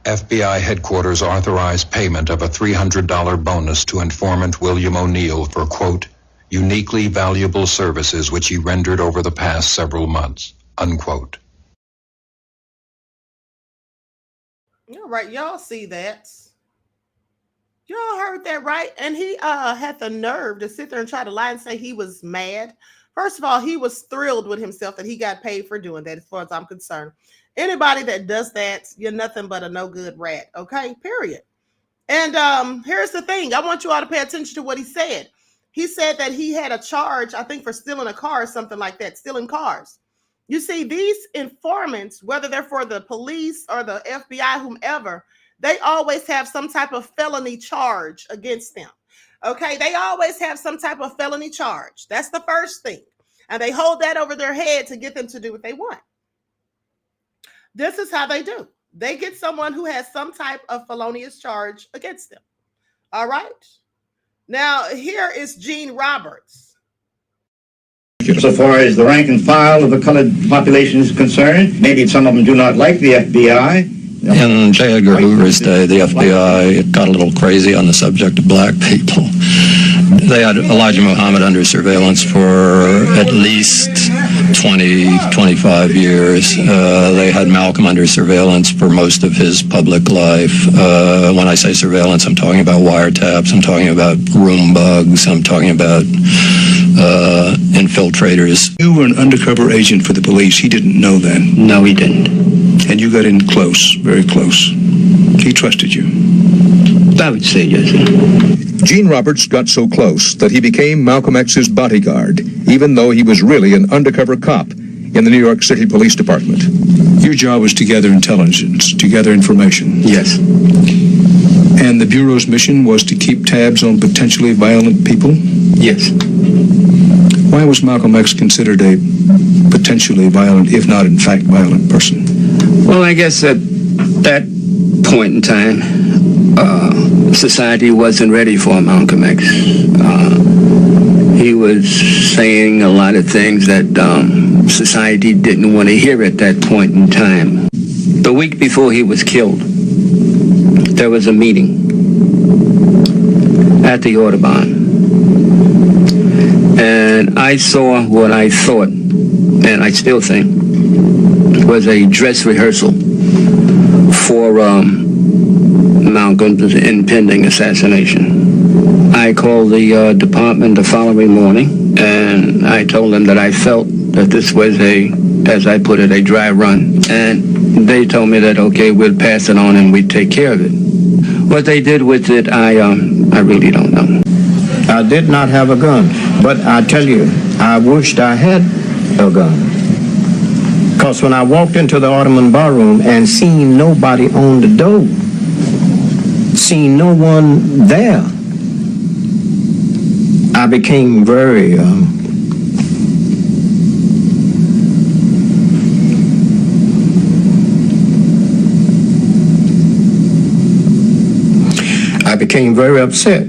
FBI headquarters authorized payment of a $300 bonus to informant William O'Neill for, quote, uniquely valuable services which he rendered over the past several months, unquote. All right, y'all see that. Y'all heard that, right? And he had the nerve to sit there and try to lie and say he was mad. First of all, he was thrilled with himself that he got paid for doing that, as far as I'm concerned. Anybody that does that, you're nothing but a no good rat, okay? Period. And here's the thing. I want you all to pay attention to what he said. He said that he had a charge, I think, for stealing a car or something like that, stealing cars. You see, these informants, whether they're for the police or the FBI, whomever, they always have some type of felony charge against them. Okay, they always have some type of felony charge. That's the first thing. And they hold that over their head to get them to do what they want. This is how they do. They get someone who has some type of felonious charge against them. All right. Now, here is Gene Roberts. So far as the rank and file of the colored population is concerned, maybe some of them do not like the FBI. In J. Edgar Hoover's day, the FBI got a little crazy on the subject of black people. They had Elijah Muhammad under surveillance for at least 20, 25 years. They had Malcolm under surveillance for most of his public life. When I say surveillance, I'm talking about wiretaps, I'm talking about room bugs, I'm talking about infiltrators. You were an undercover agent for the police. He didn't know then. No, he didn't. And you got in close, very close. He trusted you. I would say yes. Gene Roberts got so close that he became Malcolm X's bodyguard, even though he was really an undercover cop in the New York City Police Department. Your job was to gather intelligence, to gather information. Yes. And the Bureau's mission was to keep tabs on potentially violent people? Yes. Why was Malcolm X considered a potentially violent, if not in fact violent person? Well, I guess at that point in time, society wasn't ready for Malcolm X. He was saying a lot of things that society didn't want to hear at that point in time. The week before he was killed, there was a meeting at the Audubon. And I saw what I thought, and I still think, was a dress rehearsal for Malcolm's impending assassination. I called the department the following morning, and I told them that I felt that this was as I put it, a dry run. And they told me that, okay, we'll pass it on and we'd take care of it. What they did with it, I really don't know. I did not have a gun, but I tell you, I wished I had a gun. Because when I walked into the Ottoman barroom and seen nobody on the door, seen no one there, I became very upset.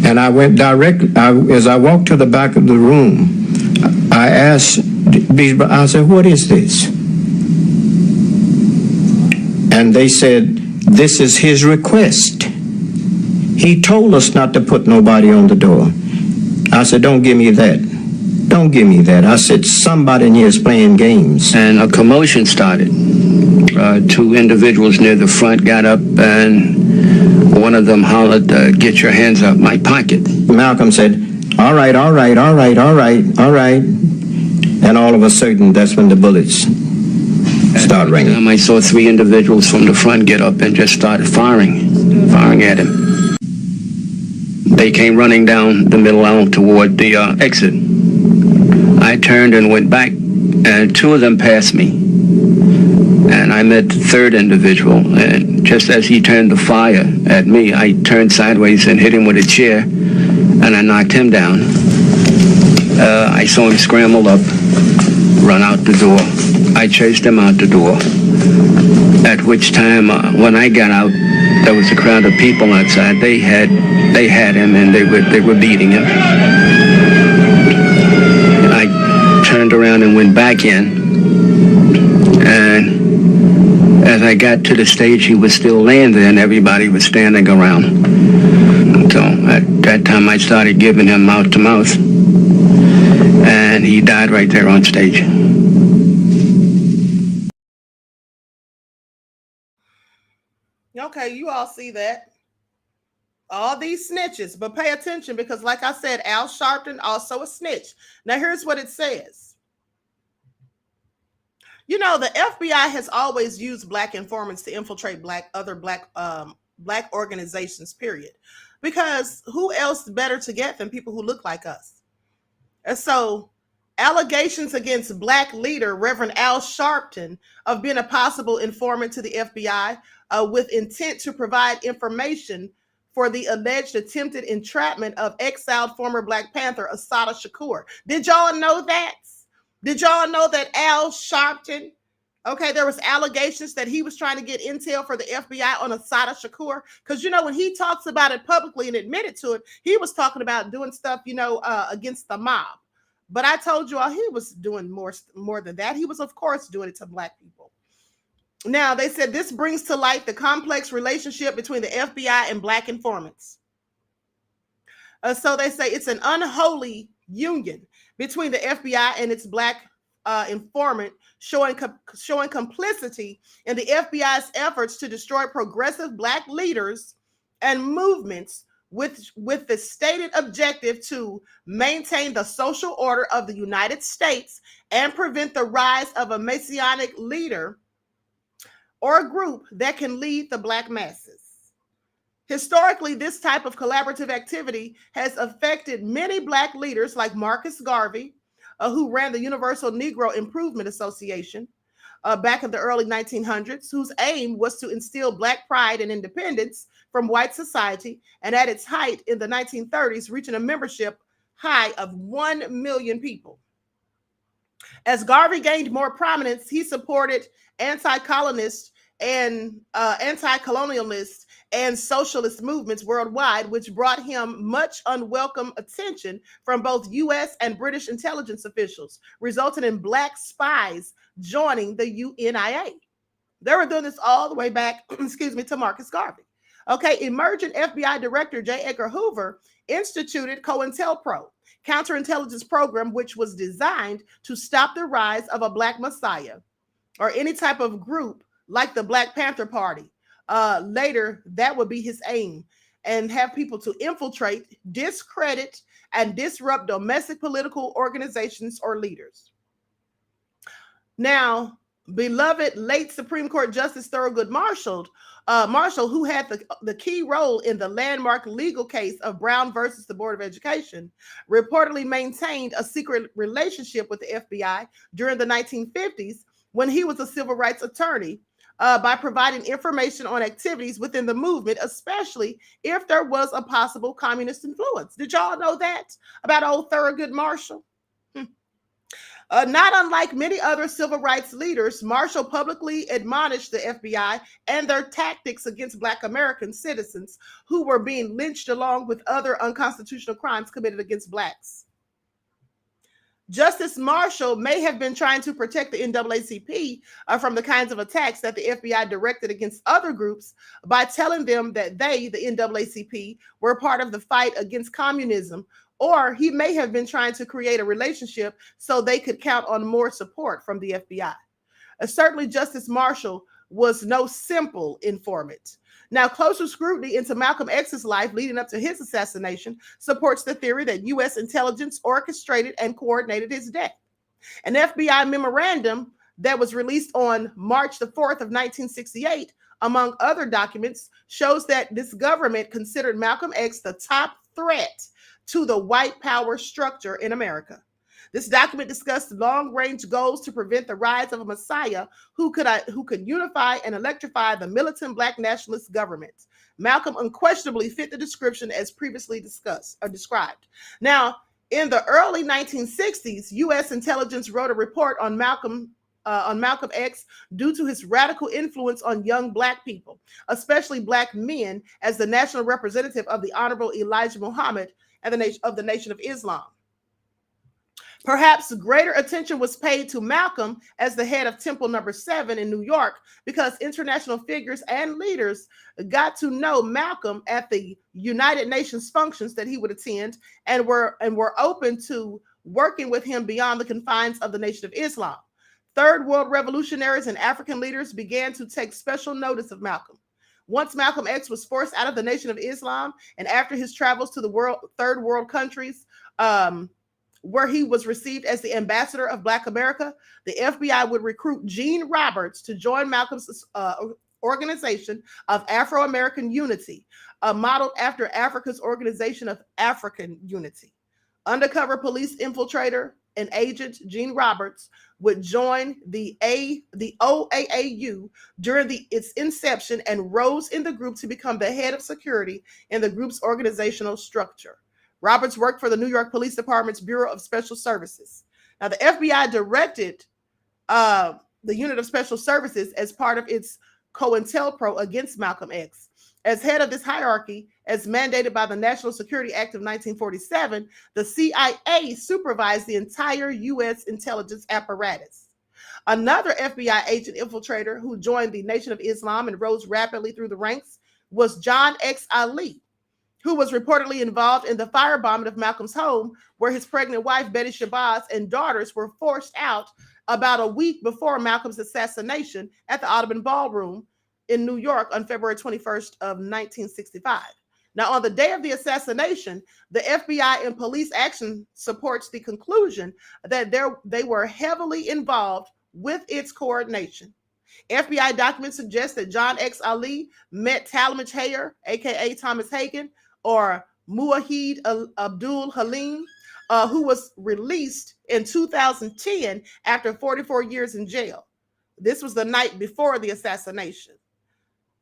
And I went as I walked to the back of the room, I asked, I said, what is this? And they said, this is his request. He told us not to put nobody on the door. I said, don't give me that. Don't give me that. I said, somebody in here is playing games. And a commotion started. Two individuals near the front got up and one of them hollered, get your hands out my pocket. Malcolm said, all right, all right, all right, all right, all right. And all of a sudden, that's when the bullets start ringing. I saw 3 individuals from the front get up and just started firing at him. They came running down the middle aisle toward the exit. I turned and went back, and 2 of them passed me. And I met the 3rd individual, and just as he turned to fire at me, I turned sideways and hit him with a chair, and I knocked him down. I saw him scramble up, run out the door. I chased him out the door, at which time, when I got out, there was a crowd of people outside. They had him, and they were beating him. I turned around and went back in, and as I got to the stage, he was still laying there, and everybody was standing around. So at that time, I started giving him mouth to mouth, and he died right there on stage. Okay, you all see that. All these snitches, but pay attention because like I said, Al Sharpton also a snitch. Now here's what it says. You know, the FBI has always used black informants to infiltrate other black organizations, period. Because who else better to get than people who look like us? And so allegations against black leader Reverend Al Sharpton of being a possible informant to the FBI with intent to provide information for the alleged attempted entrapment of exiled former Black Panther Assata Shakur. Did y'all know that? Did y'all know that Al Sharpton, okay, there was allegations that he was trying to get intel for the FBI on Assata Shakur? Because, you know, when he talks about it publicly and admitted to it, he was talking about doing stuff, you know, against the mob. But I told you all he was doing more than that. He was, of course, doing it to black people. Now, they said this brings to light the complex relationship between the FBI and black informants. So they say it's an unholy union between the FBI and its black informant, showing complicity in the FBI's efforts to destroy progressive black leaders and movements with the stated objective to maintain the social order of the United States and prevent the rise of a messianic leader or a group that can lead the black masses. Historically, this type of collaborative activity has affected many black leaders like Marcus Garvey, who ran the Universal Negro Improvement Association back in the early 1900s, whose aim was to instill black pride and independence from white society, and at its height in the 1930s, reaching a membership high of 1 million people. As Garvey gained more prominence, he supported anti-colonialist and anti-colonialist and socialist movements worldwide, which brought him much unwelcome attention from both U.S. and British intelligence officials, resulting in black spies joining the UNIA. They were doing this all the way back, to Marcus Garvey. Okay, emergent FBI Director J. Edgar Hoover instituted COINTELPRO, counterintelligence program, which was designed to stop the rise of a black messiah or any type of group like the Black Panther Party. Later, that would be his aim, and have people to infiltrate, discredit, and disrupt domestic political organizations or leaders. Now, beloved late Supreme Court Justice Thurgood Marshall, who had the key role in the landmark legal case of Brown versus the Board of Education, reportedly maintained a secret relationship with the FBI during the 1950s when he was a civil rights attorney by providing information on activities within the movement, especially if there was a possible communist influence. Did y'all know that about old Thurgood Marshall? Not unlike many other civil rights leaders, Marshall publicly admonished the FBI and their tactics against Black American citizens who were being lynched along with other unconstitutional crimes committed against Blacks. Justice Marshall may have been trying to protect the NAACP from the kinds of attacks that the FBI directed against other groups by telling them that they, the NAACP, were part of the fight against communism, or he may have been trying to create a relationship so they could count on more support from the FBI. Certainly, Justice Marshall was no simple informant. Now, closer scrutiny into Malcolm X's life leading up to his assassination supports the theory that U.S. intelligence orchestrated and coordinated his death. An FBI memorandum that was released on March the 4th of 1968, among other documents, shows that this government considered Malcolm X the top threat to the white power structure in America. This document discussed long-range goals to prevent the rise of a messiah who could unify and electrify the militant black nationalist government. Malcolm unquestionably fit the description as previously described. Now, in the early 1960s, U.S. intelligence wrote a report on Malcolm X due to his radical influence on young black people, especially black men, as the national representative of the Honorable Elijah Muhammad and the Nation of Islam. Perhaps greater attention was paid to Malcolm as the head of Temple No. 7 in New York because international figures and leaders got to know Malcolm at the United Nations functions that he would attend and were open to working with him beyond the confines of the Nation of Islam. Third World revolutionaries and African leaders began to take special notice of Malcolm. Once Malcolm X was forced out of the Nation of Islam, and after his travels to the third world countries, where he was received as the ambassador of Black America, the FBI would recruit Gene Roberts to join Malcolm's organization of Afro-American Unity, modeled after Africa's Organization of African Unity. Undercover police infiltrator and agent Gene Roberts would join the OAAU during its inception and rose in the group to become the head of security in the group's organizational structure. Roberts worked for the New York Police Department's Bureau of Special Services. Now, the FBI directed the Unit of Special Services as part of its COINTELPRO against Malcolm X. As head of this hierarchy, as mandated by the National Security Act of 1947, the CIA supervised the entire U.S. intelligence apparatus. Another FBI agent infiltrator who joined the Nation of Islam and rose rapidly through the ranks was John X. Ali, who was reportedly involved in the firebombing of Malcolm's home, where his pregnant wife, Betty Shabazz, and daughters were forced out about a week before Malcolm's assassination at the Audubon Ballroom in New York on February 21st of 1965. Now, on the day of the assassination, the FBI and police action supports the conclusion that they were heavily involved with its coordination. FBI documents suggest that John X. Ali met Talmadge Hayer, aka Thomas Hagen, or Muahid Abdul Halim, who was released in 2010 after 44 years in jail. This was the night before the assassination.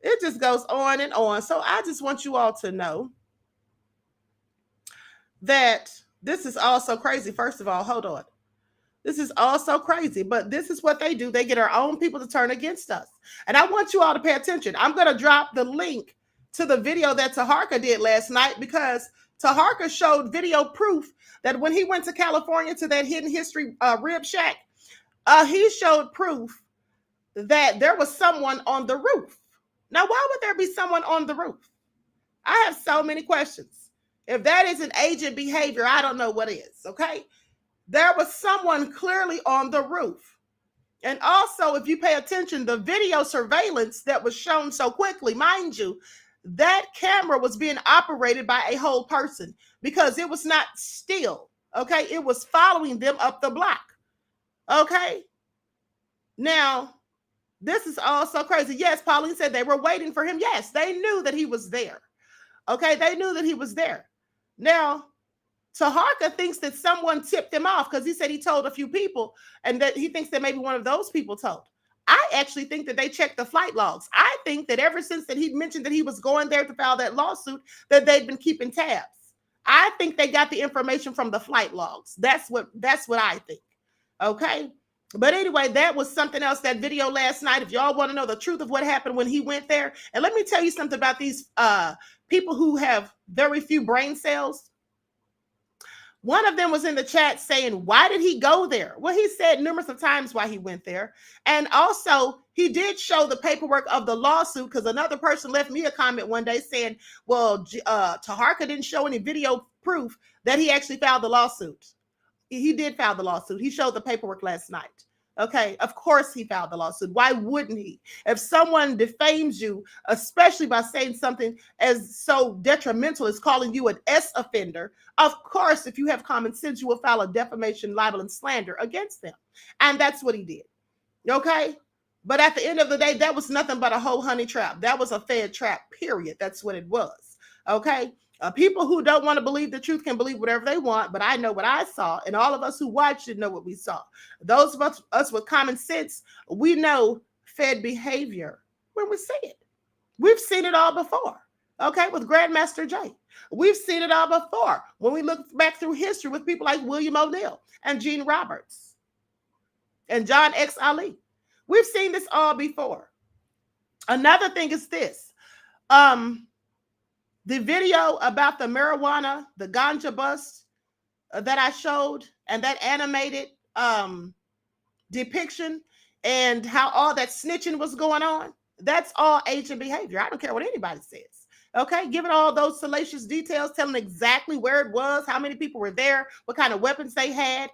It just goes on and on. So I just want you all to know that this is all so crazy. First of all, hold on. This is all so crazy, but this is what they do. They get our own people to turn against us. And I want you all to pay attention. I'm going to drop the link to the video that Taharka did last night, because Taharka showed video proof that when he went to California to that hidden history rib shack, he showed proof that there was someone on the roof. Now, why would there be someone on the roof? I have so many questions. If that isn't agent behavior, I don't know what is, okay? There was someone clearly on the roof. And also, if you pay attention, the video surveillance that was shown so quickly, mind you, that camera was being operated by a whole person because it was not still, okay? It was following them up the block, okay? Now, this is all so crazy. Yes, Pauline said they were waiting for him. Yes, they knew that he was there, okay? They knew that he was there. Now, Taharka thinks that someone tipped him off because he said he told a few people and that he thinks that maybe one of those people told. I actually think that they checked the flight logs. I think that ever since that he mentioned that he was going there to file that lawsuit, that they've been keeping tabs. I think they got the information from the flight logs. That's what I think. Okay. But anyway, that was something else, that video last night. If y'all want to know the truth of what happened when he went there. And let me tell you something about these people who have very few brain cells. One of them was in the chat saying, why did he go there? Well, he said numerous of times why he went there. And also, he did show the paperwork of the lawsuit, because another person left me a comment one day saying, well, Taharka didn't show any video proof that he actually filed the lawsuit. He did file the lawsuit. He showed the paperwork last night. Okay, of course he filed the lawsuit. Why wouldn't he? If someone defames you, especially by saying something as so detrimental as calling you an S offender, of course, if you have common sense, you will file a defamation, libel, and slander against them. And that's what he did. Okay? But at the end of the day, that was nothing but a whole honey trap. That was a Fed trap, period. That's what it was. Okay? People who don't want to believe the truth can believe whatever they want, but I know what I saw, and all of us who watched it know what we saw. Those of us with common sense, we know Fed behavior when we see it. We've seen it all before, okay, with Grandmaster Jay. We've seen it all before when we look back through history with people like William O'Neill and Gene Roberts and John X. Ali. We've seen this all before. Another thing is this. The video about the marijuana, the ganja bust that I showed, and that animated depiction and how all that snitching was going on, that's all agent behavior. I don't care what anybody says. Okay, giving all those salacious details, telling exactly where it was, how many people were there, what kind of weapons they had,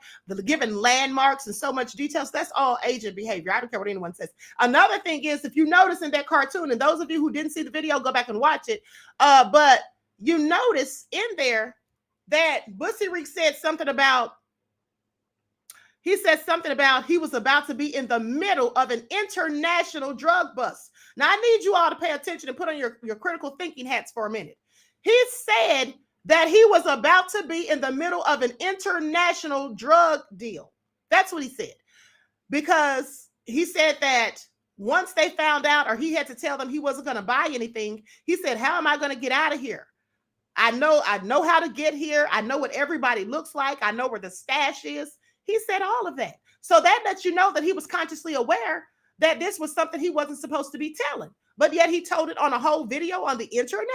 giving landmarks and so much details. That's all agent behavior. I don't care what anyone says. Another thing is, if you notice in that cartoon, and those of you who didn't see the video, go back and watch it. But you notice in there that Bussy Reek said something about, he was about to be in the middle of an international drug bust. Now, I need you all to pay attention and put on your critical thinking hats for a minute. He said that he was about to be in the middle of an international drug deal. That's what he said. Because he said that once they found out, or he had to tell them he wasn't going to buy anything, he said, how am I going to get out of here? I know how to get here. I know what everybody looks like. I know where the stash is. He said all of that. So that lets you know that he was consciously aware that this was something he wasn't supposed to be telling. But yet he told it on a whole video on the internet.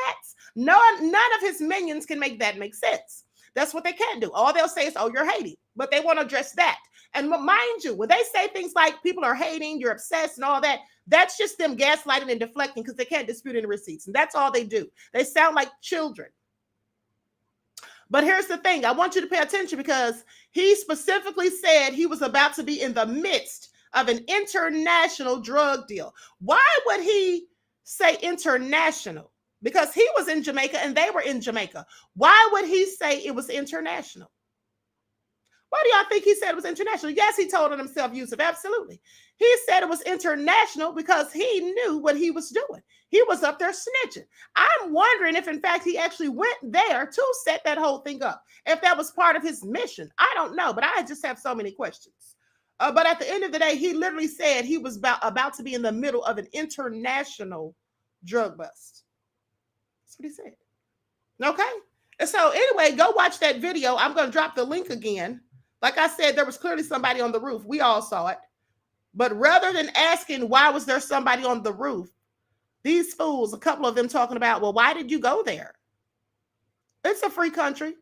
None of his minions can make that make sense. That's what they can't do. All they'll say is, oh, you're hating. But they want to address that. And mind you, when they say things like people are hating, you're obsessed and all that, that's just them gaslighting and deflecting because they can't dispute any receipts. And that's all they do. They sound like children. But here's the thing. I want you to pay attention because he specifically said he was about to be in the midst of an international drug deal. Why would he say international? Because he was in Jamaica and they were in Jamaica. Why would he say it was international? Why do y'all think he said it was international? Yes, he told it himself, Yusuf. Absolutely. He said it was international because he knew what he was doing. He was up there snitching. I'm wondering if, in fact, he actually went there to set that whole thing up. If that was part of his mission. I don't know, but I just have so many questions. But at the end of the day, he literally said he was about to be in the middle of an international drug bust. That's what he said. Okay? And so anyway, go watch that video. I'm going to drop the link again. Like I said, there was clearly somebody on the roof. We all saw it. But rather than asking why was there somebody on the roof, these fools, a couple of them talking about, well, why did you go there? It's a free country.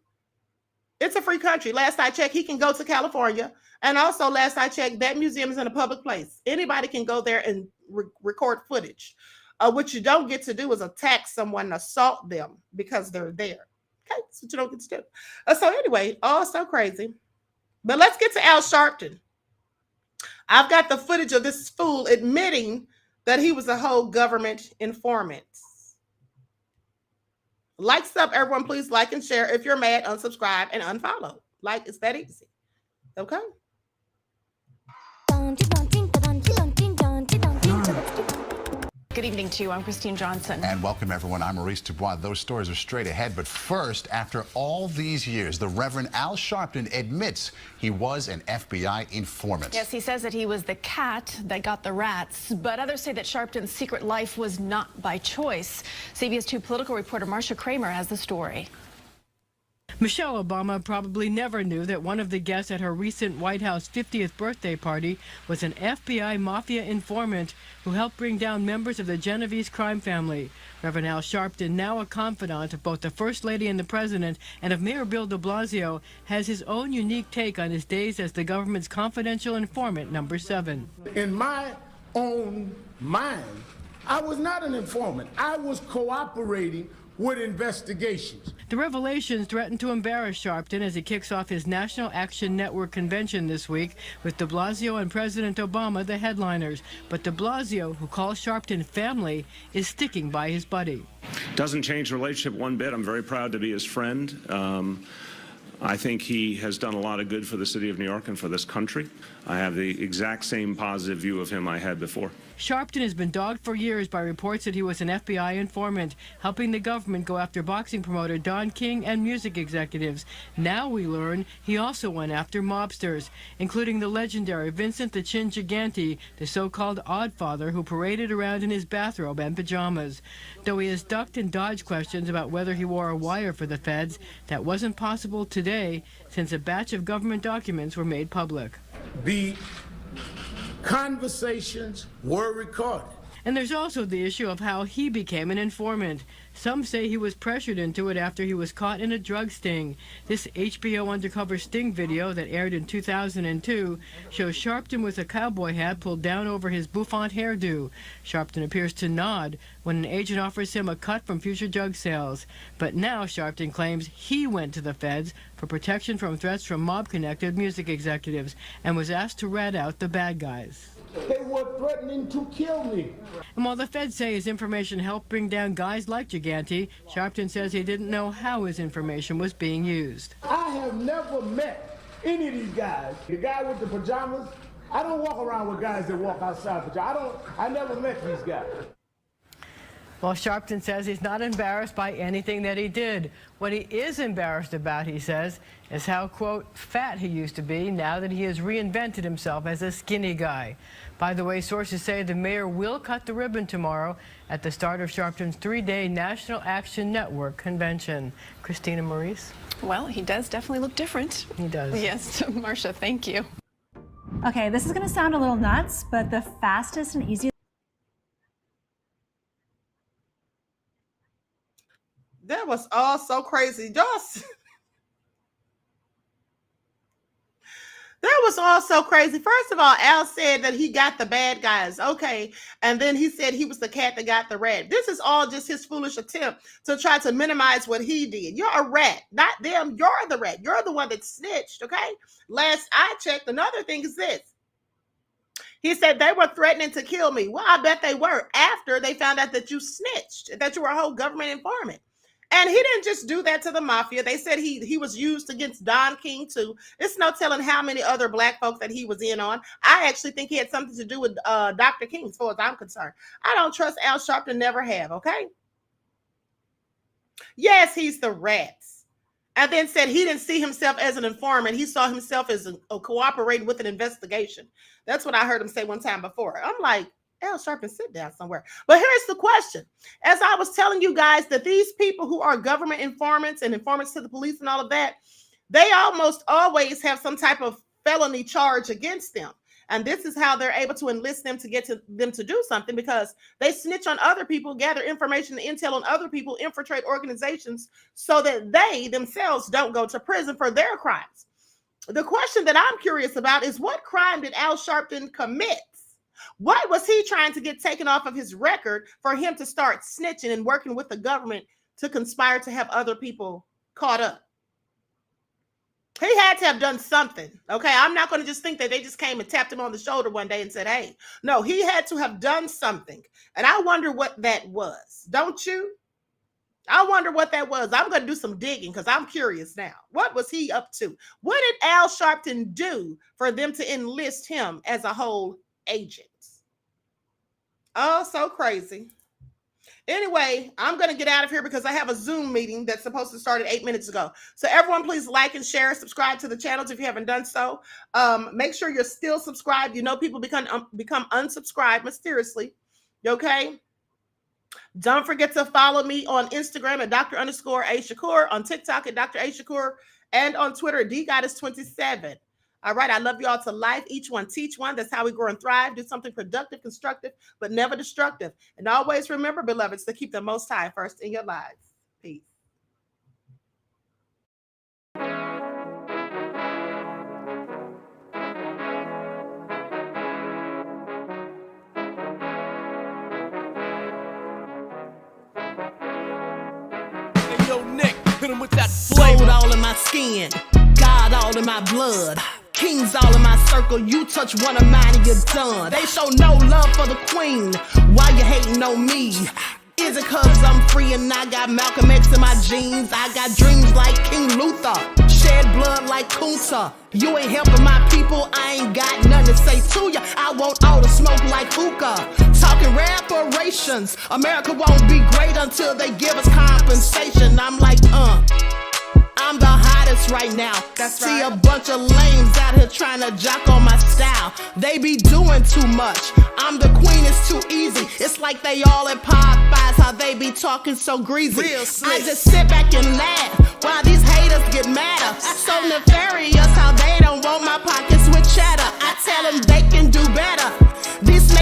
It's a free country. Last I checked, he can go to California. And also, last I checked, that museum is in a public place. Anybody can go there and record footage. What you don't get to do is attack someone and assault them because they're there. Okay, that's what you don't get to do. So anyway, oh, so crazy. But let's get to Al Sharpton. I've got the footage of this fool admitting that he was a whole government informant. Likes up, everyone. Please like and share. If you're mad, unsubscribe and unfollow. Like, it's that easy. Okay? Good evening to you. I'm Christine Johnson. And welcome, everyone. I'm Maurice Dubois. Those stories are straight ahead. But first, after all these years, the Reverend Al Sharpton admits he was an FBI informant. Yes, he says that he was the cat that got the rats. But others say that Sharpton's secret life was not by choice. CBS 2 political reporter Marcia Kramer has the story. Michelle Obama probably never knew that one of the guests at her recent White House 50th birthday party was an FBI mafia informant who helped bring down members of the Genovese crime family. Reverend Al Sharpton, now a confidant of both the First Lady and the President and of Mayor Bill de Blasio, has his own unique take on his days as the government's confidential informant number 7. In my own mind, I was not an informant. I was cooperating with investigations. The revelations threaten to embarrass Sharpton as he kicks off his National Action Network convention this week with de Blasio and President Obama the headliners. But de Blasio, who calls Sharpton family, is sticking by his buddy. Doesn't change the relationship one bit. I'm very proud to be his friend. I think he has done a lot of good for the city of New York and for this country. I have the exact same positive view of him I had before. Sharpton has been dogged for years by reports that he was an FBI informant, helping the government go after boxing promoter Don King and music executives. Now we learn he also went after mobsters, including the legendary Vincent the Chin Gigante, the so-called Oddfather who paraded around in his bathrobe and pajamas. Though he has ducked and dodged questions about whether he wore a wire for the feds, that wasn't possible today since a batch of government documents were made public. The conversations were recorded. And there's also the issue of how he became an informant. Some say he was pressured into it after he was caught in a drug sting. This HBO undercover sting video that aired in 2002 shows Sharpton with a cowboy hat pulled down over his bouffant hairdo. Sharpton appears to nod when an agent offers him a cut from future drug sales. But now Sharpton claims he went to the feds for protection from threats from mob-connected music executives and was asked to rat out the bad guys. They were threatening to kill me. And while the feds say his information helped bring down guys like Gigante, Sharpton says he didn't know how his information was being used. I have never met any of these guys. The guy with the pajamas, I don't walk around with guys that walk outside pajamas. I never met these guys. Well, Sharpton says he's not embarrassed by anything that he did. What he is embarrassed about, he says, is how, quote, fat he used to be now that he has reinvented himself as a skinny guy. By the way, sources say the mayor will cut the ribbon tomorrow at the start of Sharpton's 3-day National Action Network convention. Christina Maurice? Well, he does definitely look different. He does. Yes, Marcia, thank you. Okay, this is going to sound a little nuts, but the fastest and easiest. That was all so crazy. That was all so crazy. First of all, Al said that he got the bad guys. Okay. And then he said he was the cat that got the rat. This is all just his foolish attempt to try to minimize what he did. You're a rat, not them. You're the rat. You're the one that snitched. Okay. Last I checked, another thing is this. He said they were threatening to kill me. Well, I bet they were after they found out that you snitched, that you were a whole government informant. And he didn't just do that to the mafia. They said he was used against Don King too. It's no telling how many other black folks that he was in on. I actually think he had something to do with Dr. King, as far as I'm concerned. I don't trust Al Sharpton, never have, okay? Yes, he's the rats. And then said he didn't see himself as an informant. He saw himself as cooperating with an investigation. That's what I heard him say one time before. I'm like, Al Sharpton, sit down somewhere. But here's the question. As I was telling you guys that these people who are government informants and informants to the police and all of that, they almost always have some type of felony charge against them. And this is how they're able to enlist them to get to them to do something, because they snitch on other people, gather information and intel on other people, infiltrate organizations so that they themselves don't go to prison for their crimes. The question that I'm curious about is, what crime did Al Sharpton commit? What was he trying to get taken off of his record for him to start snitching and working with the government to conspire to have other people caught up? He had to have done something. Okay, I'm not going to just think that they just came and tapped him on the shoulder one day and said, hey. No, he had to have done something. And I wonder what that was. Don't you? I wonder what that was. I'm going to do some digging because I'm curious now. What was he up to? What did Al Sharpton do for them to enlist him as a whole agent? Oh, so crazy. Anyway, I'm going to get out of here because I have a Zoom meeting that's supposed to start at 8 minutes ago. So everyone, please like and share, subscribe to the channels if you haven't done so. Make sure you're still subscribed. You know, people become unsubscribed mysteriously. Okay. Don't forget to follow me on Instagram at Dr._A_Shakur, on TikTok at Dr. A Shakur, and on Twitter at DGoddess27. All right, I love you all to life. Each one teach one. That's how we grow and thrive. Do something productive, constructive, but never destructive. And always remember, beloveds, to keep the Most High first in your lives. Peace. your neck, hit him with that flavor. Gold all in my skin, God all in my blood. Kings all in my circle, you touch one of mine and you're done. They show no love for the queen, why you hating on me? Is it cause I'm free and I got Malcolm X in my jeans? I got dreams like King Luther, shed blood like Kunta. You ain't helping my people, I ain't got nothing to say to ya. I want all the smoke like hookah. Talking reparations, America won't be great until they give us compensation. I'm like, I'm the hottest right now. See a bunch of lames out here trying to jock on my style. They be doing too much. I'm the queen, it's too easy. It's like they all at Popeyes, how they be talking so greasy. I just sit back and laugh while these haters get madder. So nefarious.